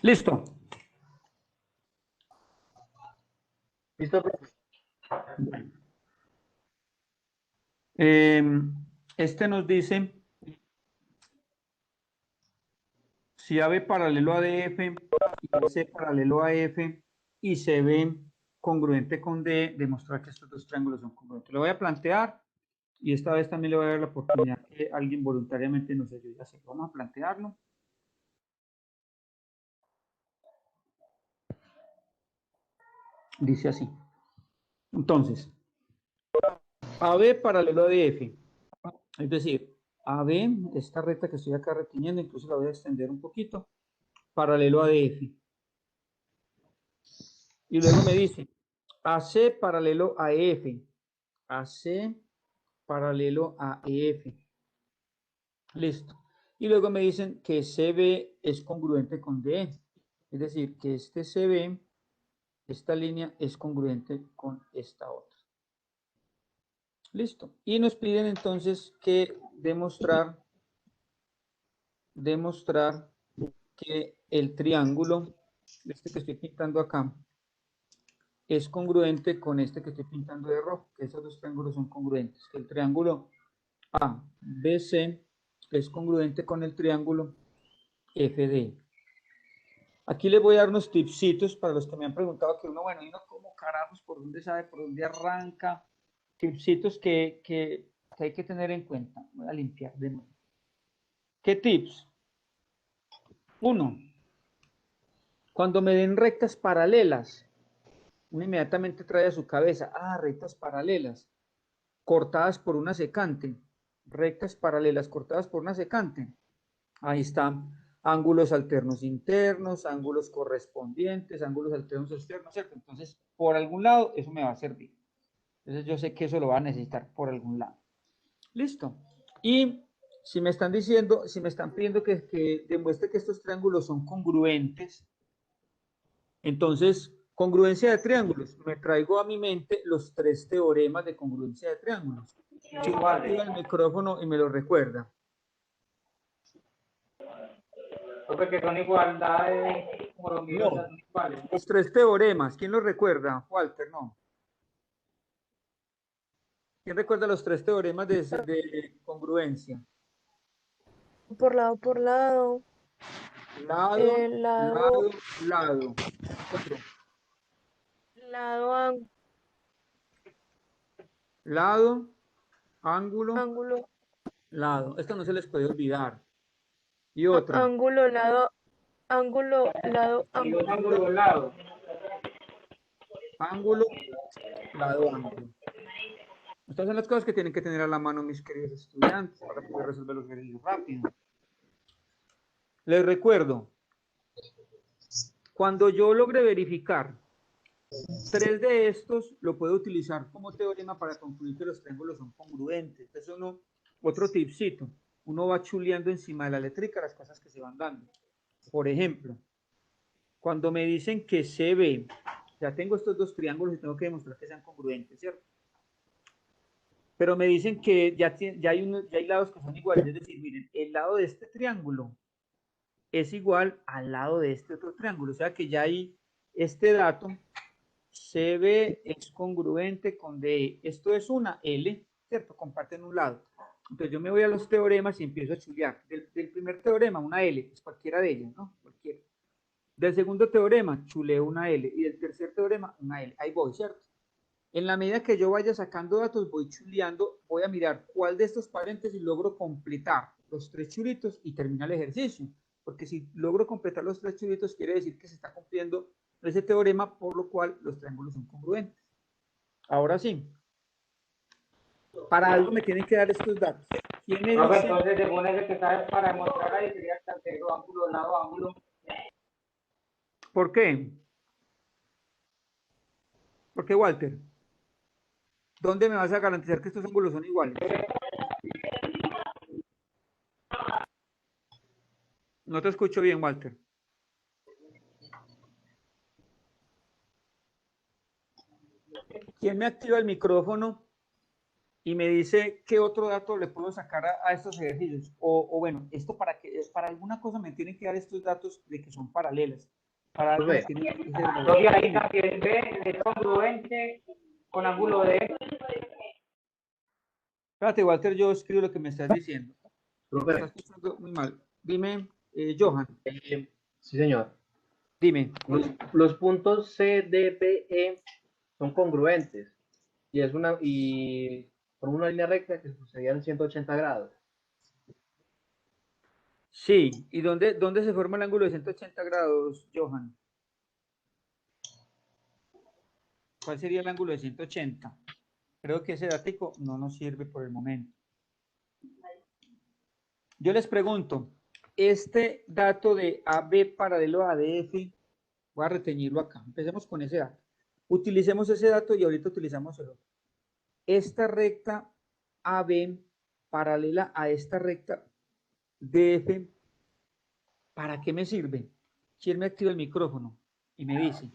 Listo. Listo, profe. Este nos dice si AB paralelo a DF y AC paralelo a F y CB congruente con D, demostrar que estos dos triángulos son congruentes. Lo voy a plantear y esta vez también le voy a dar la oportunidad que alguien voluntariamente nos ayude a hacer. Vamos a plantearlo. Dice así. Entonces, AB paralelo a DF. Es decir, AB, esta recta que estoy acá reteniendo, incluso la voy a extender un poquito, paralelo a DF. Y luego me dice AC paralelo a EF. AC paralelo a EF. Listo. Y luego me dicen que CB es congruente con DE. Es decir, que este CB, esta línea es congruente con esta otra. Listo. Y nos piden entonces que demostrar que el triángulo, este que estoy pintando acá, es congruente con este que estoy pintando de rojo, que esos dos triángulos son congruentes, que el triángulo ABC es congruente con el triángulo FD. Aquí les voy a dar unos tipsitos para los que me han preguntado que uno, bueno, ¿y uno cómo carajos, por dónde sabe, por dónde arranca? Tipsitos que hay que tener en cuenta. Voy a limpiar de nuevo. ¿Qué tips? 1. Cuando me den rectas paralelas, uno inmediatamente trae a su cabeza, rectas paralelas, cortadas por una secante, rectas paralelas cortadas por una secante. Ahí están ángulos alternos internos, ángulos correspondientes, ángulos alternos externos, ¿cierto? Entonces, por algún lado, eso me va a servir. Entonces, yo sé que eso lo va a necesitar por algún lado. Listo. Y si me están diciendo, si me están pidiendo que demuestre que estos triángulos son congruentes, entonces, congruencia de triángulos. Me traigo a mi mente los 3 teoremas de congruencia de triángulos. Si no, activa el micrófono y me lo recuerda. Porque son igualdades, como los No, son iguales. los 3 teoremas. ¿Quién los recuerda? Walter, no. ¿Quién recuerda los 3 teoremas de congruencia? Por lado, Lado, lado, lado. Otro. lado, Lado, ángulo, ángulo, lado. Esto no se les puede olvidar. Y otro. ángulo, lado, ángulo, lado, Y dos ángulo. ángulos lados. Ángulo, lado, ángulo. Estas son las cosas que tienen que tener a la mano mis queridos estudiantes para poder resolver los ejercicios rápido. Les recuerdo, cuando yo logre verificar 3 de estos, lo puedo utilizar como teorema para concluir que los triángulos son congruentes. Eso no, otro tipcito. Uno va chuleando encima de la letrica las cosas que se van dando. Por ejemplo, cuando me dicen que CB, ya tengo estos 2 triángulos y tengo que demostrar que sean congruentes, ¿cierto? Pero me dicen que ya hay lados que son iguales, es decir, miren, el lado de este triángulo es igual al lado de este otro triángulo, o sea que ya hay este dato, CB es congruente con DE, esto es una L, ¿cierto? Comparten un lado. Entonces yo me voy a los teoremas y empiezo a chulear. Del primer teorema, una L, es cualquiera de ellas, ¿no? Cualquiera. Del segundo teorema, chuleo una L, y del tercer teorema, una L. Ahí voy, ¿cierto? En la medida que yo vaya sacando datos, voy chuleando, voy a mirar cuál de estos paréntesis logro completar los 3 chulitos y termina el ejercicio. Porque si logro completar los 3 chulitos, quiere decir que se está cumpliendo ese teorema, por lo cual los triángulos son congruentes. Ahora sí. Para algo me tienen que dar estos datos. ¿Quién me Profe, dice? entonces según ese que sabes para demostrar ahí sería el ángulo, lado, ángulo. ¿Por qué? ¿Por qué, Walter? ¿Dónde me vas a garantizar que estos ángulos son iguales? No te escucho bien, Walter. ¿Quién me activa el micrófono y me dice qué otro dato le puedo sacar a estos ejercicios? O bueno, esto para alguna cosa me tienen que dar estos datos de que son paralelas. Para algo me tienen que Profe, ahí también B es congruente con ángulo D. Espérate, Walter, yo escribo lo que me estás diciendo. Profe. Me estás escuchando muy mal. Dime, Johan. Sí, señor. Dime. Los puntos C, D, B, E son congruentes y por una línea recta que sucedían en 180 grados. Sí, ¿y dónde se forma el ángulo de 180 grados, Johan? ¿Cuál sería el ángulo de 180? Creo que ese dato no nos sirve por el momento. Yo les pregunto, este dato de AB paralelo a ADF, voy a retenerlo acá. Empecemos con ese dato. Utilicemos ese dato y ahorita utilizamos el otro. Esta recta AB paralela a esta recta DF, ¿para qué me sirve? ¿Quién me activa el micrófono? Y me dice,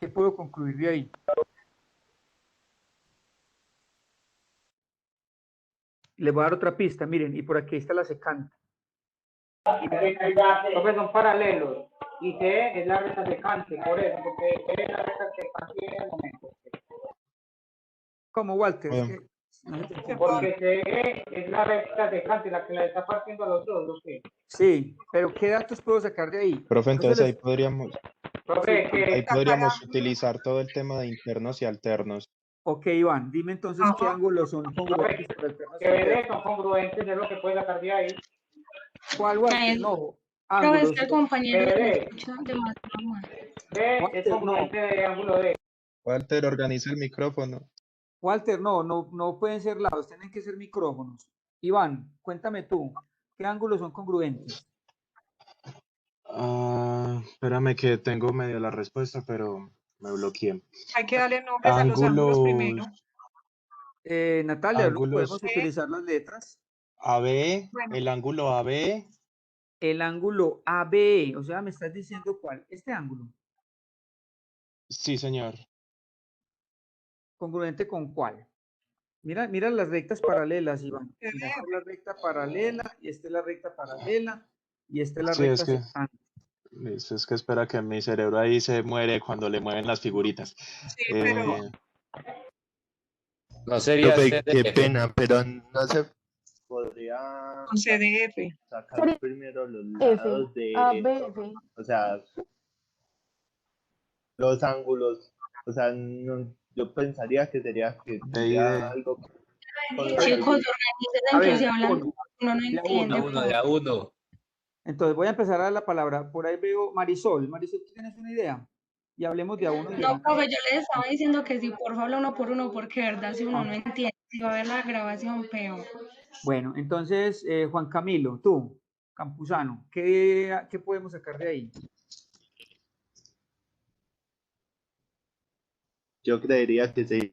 ¿qué puedo concluir de ahí? Le voy a dar otra pista, miren, y por aquí está la secante. Profe, son paralelos. Y C es la recta secante, por eso, porque C es la recta secante en el momento. ¿Cómo, Walter? Es que, Porque C es la recta secante, la que la está partiendo a los dos, ¿o qué? sí, pero ¿qué datos puedo sacar de ahí? Profe, entonces ahí podríamos, Profe, ahí podríamos utilizar todo el tema de internos y alternos. Ok, Iván, dime entonces qué ángulos son congruentes para el que BD son congruentes, es lo que puedes sacar de ahí. ¿Cuál, Walter? No, Pero ángulos. este compañero lo BD. escucha demasiado mal. D es congruente de ángulo D. Walter, organiza el micrófono. Walter, no pueden ser lados, tienen que ser micrófonos. Iván, cuéntame tú, ¿qué ángulos son congruentes? Espérame que tengo medio la respuesta, pero me bloqueé. Hay que darle nombres a los ángulos primero. Natalia, ¿no Ángulos. podemos utilizar las letras? AB, Bueno. el ángulo AB. El ángulo AB, o sea, me estás diciendo cuál, este ángulo. Sí, señor. ¿Congruente con cuál? Mira las rectas paralelas, Iván. Mira, esta es la recta paralela, y esta es la recta paralela, y esta es la Sí, recta es que, secante. listo, es que espera que mi cerebro ahí se muere cuando le mueven las figuritas. Sí, pero No sería Profe, C, qué D, pena, pero no se podría Con CDF. sacar Sería primero los F, lados de, ABF. o sea, los ángulos, o sea, yo pensaría que tendría algo con los Chicos, ángulos. organícense A que ver, si hablan, uno, uno no de a entiende. uno. De a uno. Entonces voy a empezar a dar la palabra. Por ahí veo Marisol. Marisol, ¿tú tienes una idea? Y hablemos de a uno. No, profe, yo les estaba diciendo que si por favor uno por uno, porque verdad, si uno no entiende, si va a ver la grabación, peor. Bueno, entonces, Juan Camilo, tú, Campuzano, ¿qué podemos sacar de ahí? Yo creería que sería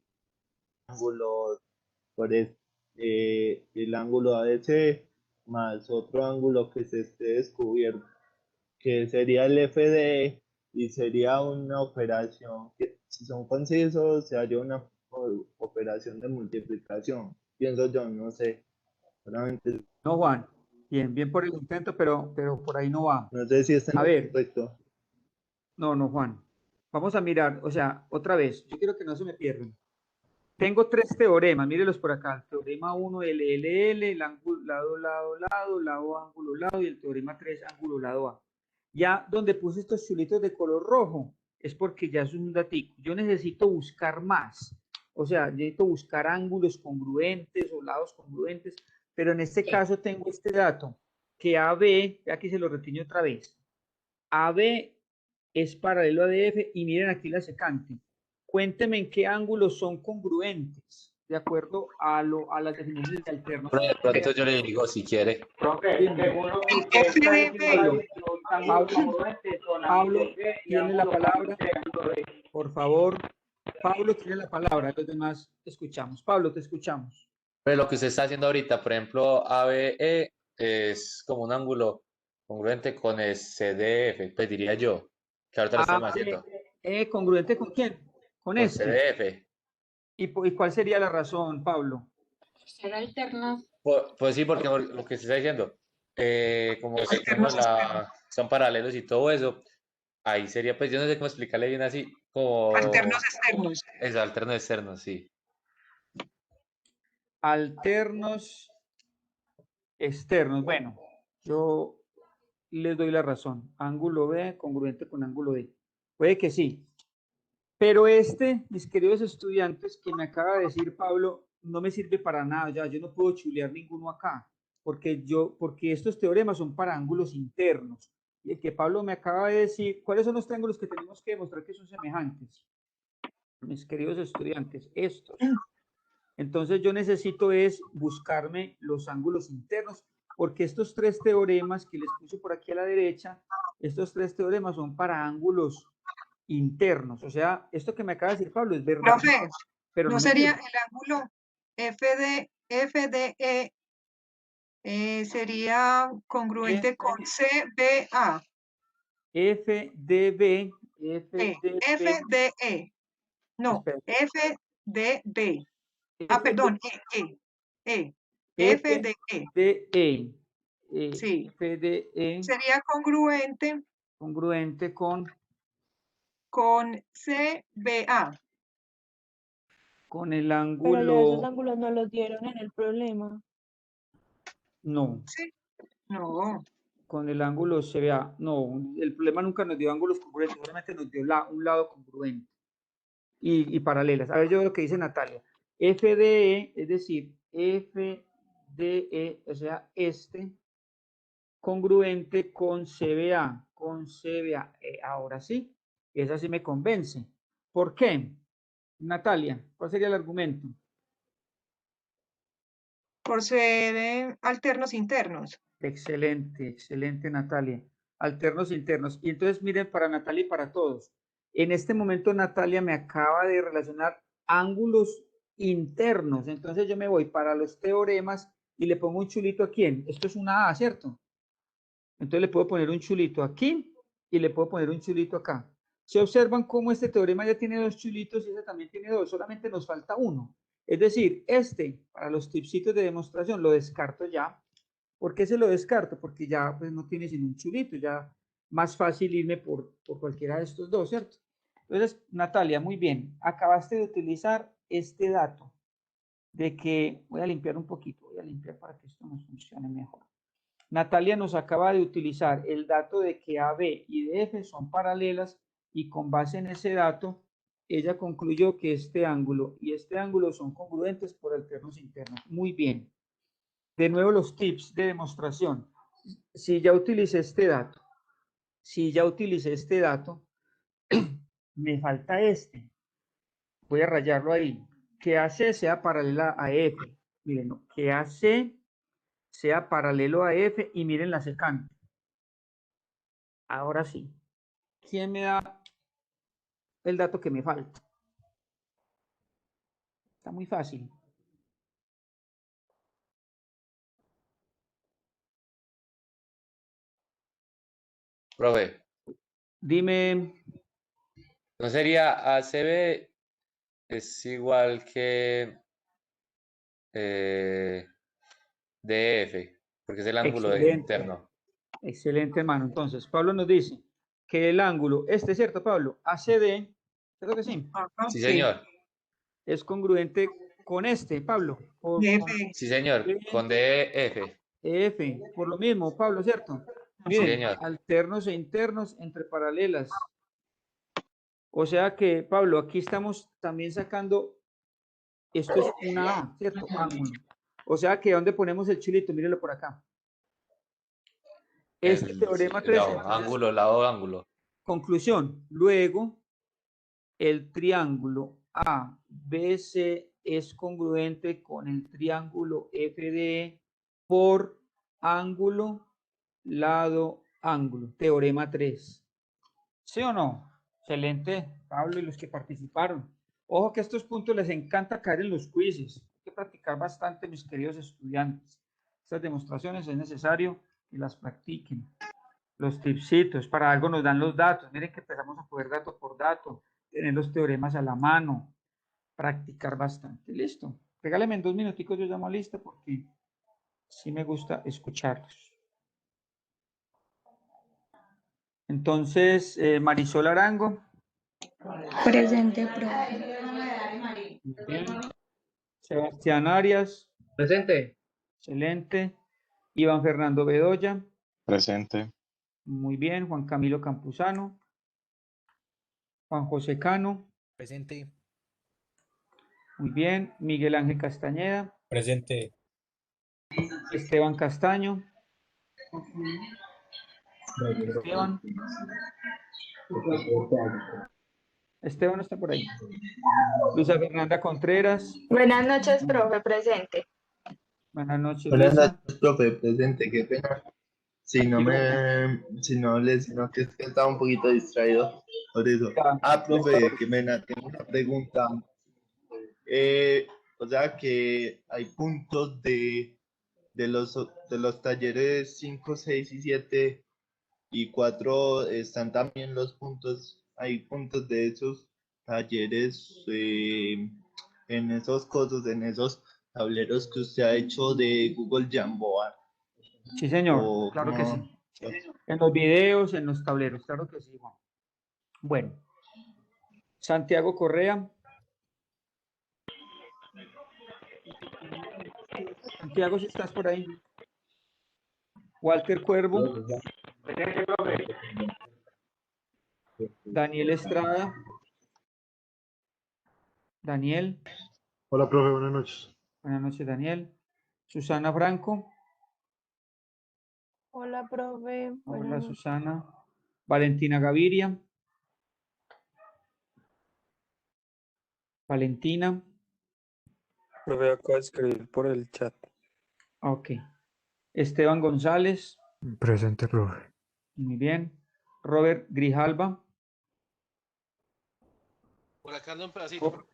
ángulo por el ángulo ABC más otro ángulo que se esté descubierto, que sería el FD, y sería una operación que, si son concisos, se haría una operación de multiplicación. Pienso yo, no sé. Solamente, No, Juan. Bien por el intento, pero por ahí no va. no sé si está A ver, correcto. no, Juan. Vamos a mirar, o sea, otra vez, yo quiero que no se me pierdan. Tengo tres teoremas, mírelos por acá. Teorema 1, LLL, el ángulo lado, ángulo, lado, y el teorema 3, ángulo, lado, A. Ya donde puse estos chulitos de color rojo, es porque ya es un datico. Yo necesito buscar más. O sea, necesito buscar ángulos congruentes o lados congruentes, pero en este caso tengo este dato, que AB, aquí se lo retiño otra vez, AB es paralelo a DF, y miren aquí la secante. Cuénteme en qué ángulos son congruentes, de acuerdo a las definiciones de alternos. De pronto yo le digo si quiere. Profe, según lo que usted está diciendo, los ángulos congruentes son Pablo ángulo B y tiene la ángulo palabra. C, ángulo D. Por favor, Pablo tiene la palabra, los demás escuchamos. Pablo, te escuchamos. Pero lo que usted está haciendo ahorita, por ejemplo, ABE es como un ángulo congruente con el CDF, pues diría yo, que ahorita lo estamos haciendo. ¿Congruente con quién? Con este. CDF. ¿Y cuál sería la razón, Pablo? Ser alternos. Pues sí, porque lo que se está diciendo, como son paralelos y todo eso, ahí sería, pues yo no sé cómo explicarle bien así, como... Alternos externos. Es alternos externos, sí. Alternos externos. Bueno, yo les doy la razón. Ángulo B congruente con ángulo D. Puede que sí. Pero mis queridos estudiantes, que me acaba de decir Pablo, no me sirve para nada. Ya, yo no puedo chulear ninguno acá, porque estos teoremas son para ángulos internos. Y el que Pablo me acaba de decir, ¿cuáles son los triángulos que tenemos que demostrar que son semejantes? Mis queridos estudiantes, estos. Entonces yo necesito es buscarme los ángulos internos, porque estos tres teoremas que les puse por aquí a la derecha, estos tres teoremas son para ángulos internos. O sea, esto que me acaba de decir Pablo es verdad. Profe, pero ¿no me sería sirve. el ángulo FDE sería congruente con CBA? FDB. FDE. No, Espérate. FDB. Perdón, FDE. FDE. Sí. FDE. Sería congruente con CBA. Con el Pero ya ángulo. esos ángulos no los dieron en el problema. No. Sí. No. Con el ángulo CBA. No, el problema nunca nos dio ángulos congruentes, solamente nos dio un lado congruente y paralelas. A ver, yo lo que dice Natalia. FDE, es decir, FDE, o sea, congruente con CBA. Ahora sí, esa sí me convence. ¿Por qué? Natalia, ¿cuál sería el argumento? Por ser alternos internos. Excelente, Natalia. Alternos internos. Y entonces, miren, para Natalia y para todos. En este momento, Natalia me acaba de relacionar ángulos internos. Entonces, yo me voy para los teoremas y le pongo un chulito a quién. Esto es una A, ¿cierto? Entonces, le puedo poner un chulito aquí y le puedo poner un chulito acá. ¿Se observan cómo este teorema ya tiene dos chulitos y ese también tiene dos? Solamente nos falta uno. Es decir, para los tipsitos de demostración, lo descarto ya. ¿Por qué se lo descarto? Porque ya pues, no tiene sino un chulito, ya más fácil irme por cualquiera de estos dos, ¿cierto? Entonces, Natalia, muy bien, acabaste de utilizar este dato. de que, voy a limpiar un poquito, voy a limpiar para que esto nos funcione mejor. Natalia nos acaba de utilizar el dato de que AB y DF son paralelas y con base en ese dato, ella concluyó que este ángulo y este ángulo son congruentes por alternos internos. Muy bien. De nuevo los tips de demostración. Si ya utilicé este dato, me falta este. Voy a rayarlo ahí. Que AC sea paralela a F. Miren, no, que AC sea paralelo a F y miren la secante. Ahora sí. ¿Quién me da el dato que me falta? Está muy fácil. Profe, Dime. ¿no sería ACB es igual que DF? Porque es el ángulo Excelente. interno. Excelente, hermano. Entonces, Pablo nos dice que el ángulo, este es cierto, Pablo, ACD, ¿cierto que sí? Sí, señor. Es congruente con este, Pablo. Con Sí, señor. Con DF. EF, por lo mismo, Pablo, ¿cierto? Sí, Miren, señor. alternos e internos entre paralelas. O sea que, Pablo, aquí estamos también sacando, esto es una A, ¿cierto? Ángulo. O sea que, ¿dónde ponemos el chulito? Mírenlo por acá. Este teorema 3. Ángulo, lado, ángulo. Conclusión. Luego, el triángulo ABC es congruente con el triángulo FDE por ángulo, lado, ángulo. Teorema 3. ¿Sí o no? Excelente, Pablo y los que participaron. Ojo que estos puntos les encanta caer en los quizzes. Hay que practicar bastante, mis queridos estudiantes. Estas demostraciones es necesario que las practiquen. Los tipsitos, para algo nos dan los datos. Miren que empezamos a poner dato por dato, tener los teoremas a la mano, practicar bastante. Listo. Regáleme en 2 minuticos, yo llamo a lista porque sí me gusta escucharlos. Entonces, Marisol Arango. Presente, profe. Bien. Sebastián Arias. Presente. Excelente. Iván Fernando Bedoya. Presente. Muy bien. Juan Camilo Campuzano. Juan José Cano. Presente. Muy bien. Miguel Ángel Castañeda. Presente. Esteban Castaño. Esteban. Esteban está por ahí. Luisa Fernanda Contreras. Buenas noches, profe, presente. Buenas noches, Buenas Luisa. noches, profe, presente, qué pena. Sino que es que estaba un poquito distraído por eso. Profe, qué pena, tengo una pregunta. O sea que hay puntos de los talleres 5, 6 y 7 y 4 están también los puntos, hay puntos de esos talleres en esos cosas, en esos tableros que usted ha hecho de Google Jamboard. Sí, señor, claro que sí. En los videos, en los tableros, claro que sí, Juan. Bueno, Santiago Correa. Santiago, si estás por ahí. Walter Cuervo. Daniel Estrada. Daniel. Hola, profe, buenas noches. Buenas noches, Daniel. Susana Franco. Hola, profe. Hola, Susana. Valentina Gaviria. Valentina. Profe, acabo de escribir por el chat. Ok. Esteban González. Presente, profe. Muy bien. Robert Grijalva. Por acá ando un pedacito.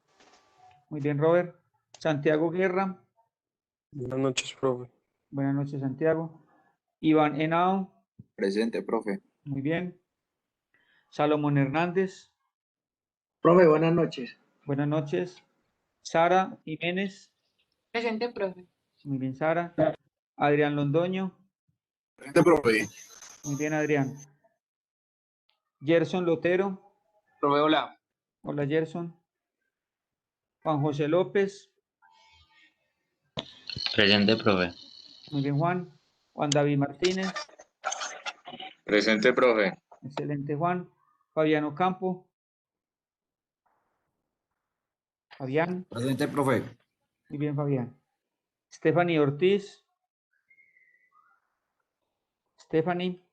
Muy bien, Robert. Santiago Guerra. Buenas noches, profe. Buenas noches, Santiago. Iván Henao. Presente, profe. Muy bien. Salomón Hernández. Profe, buenas noches. Buenas noches. Sara Jiménez. Presente, profe. Muy bien, Sara. Adrián Londoño. Presente, profe. Muy bien, Adrián. Gerson Lotero. Profe, hola. Hola, Gerson. Juan José López. Presente, profe. Muy bien, Juan. Juan David Martínez. Presente, profe. Excelente, Juan. Fabián Ocampo. Fabián. Presente, profe. Muy bien, Fabián. Stephanie Ortiz. Stephanie.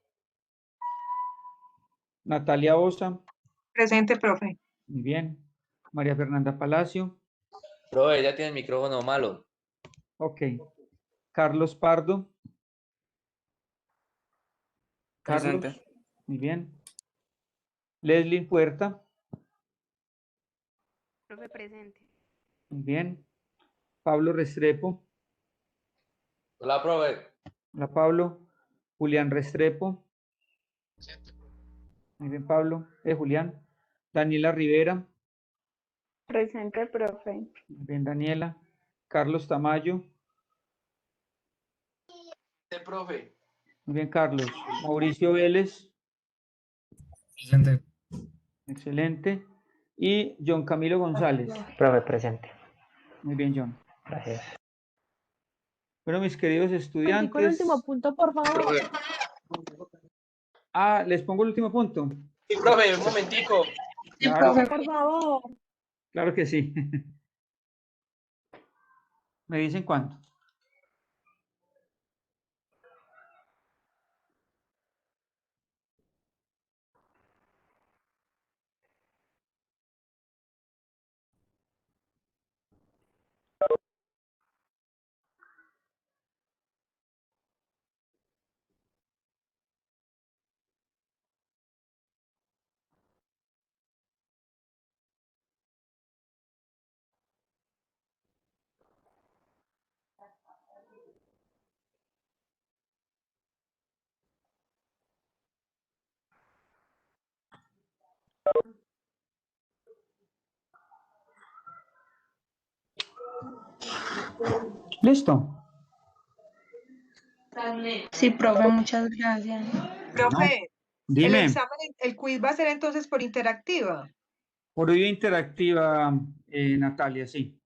Natalia Osa. Presente, profe. Muy bien. María Fernanda Palacio. Profe, ella tiene el micrófono malo. Ok. Carlos Pardo. Carlos. Presente. Muy bien. Leslie Puerta. Profe, presente. Muy bien. Pablo Restrepo. Hola, profe. Hola, Pablo. Julián Restrepo. Muy bien, Pablo. Julián. Daniela Rivera. Presente, profe. Muy bien, Daniela. Carlos Tamayo. Presente, profe. Muy bien, Carlos. Mauricio Vélez. Presente. Excelente. Y John Camilo González. Profe, presente. Muy bien, John. Gracias. Bueno, mis queridos Con el estudiantes. último punto, por favor. Profe, Ah, les pongo el último punto. Sí, profe, un momentico. Claro, Por favor. claro que sí. ¿Me dicen cuánto? ¿Listo? Sí, profe, muchas gracias. Profe, el Dime. examen, el quiz va a ser entonces por interactiva. Por vida interactiva, Natalia, sí.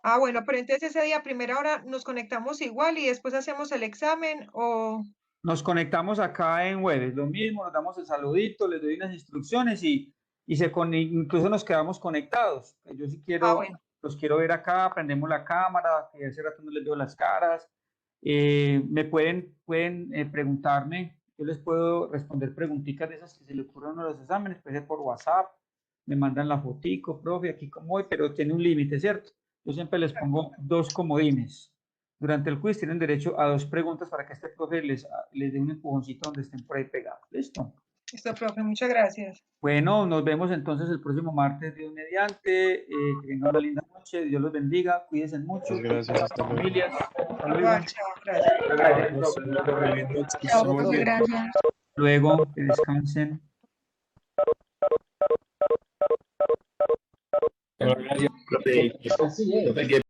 Ah, bueno, pero entonces ese día a primera hora nos conectamos igual y después hacemos el examen o... Nos conectamos acá en web, es lo mismo, nos damos el saludito, les doy unas instrucciones y incluso nos quedamos conectados. Yo sí quiero, bueno. los quiero ver acá, prendemos la cámara, que hace rato no les veo las caras. Me pueden preguntarme, yo les puedo responder preguntitas de esas que se le ocurren a los exámenes, puede ser por WhatsApp, me mandan la fotico, profe, aquí como voy, pero tiene un límite, ¿cierto? Yo siempre les pongo 2 comodines. Durante el quiz tienen derecho a 2 preguntas para que este profe les dé un empujoncito donde estén por ahí pegados. ¿Listo? Listo, profe, muchas gracias. Bueno, nos vemos entonces el próximo martes, Dios mediante. Que tengan una linda noche. Dios los bendiga. Cuídense mucho. Muchas gracias. Hasta luego. Familias. Hasta luego. Igual, chao, gracias. Chao, profe, gracias. Luego, que descansen. Profe,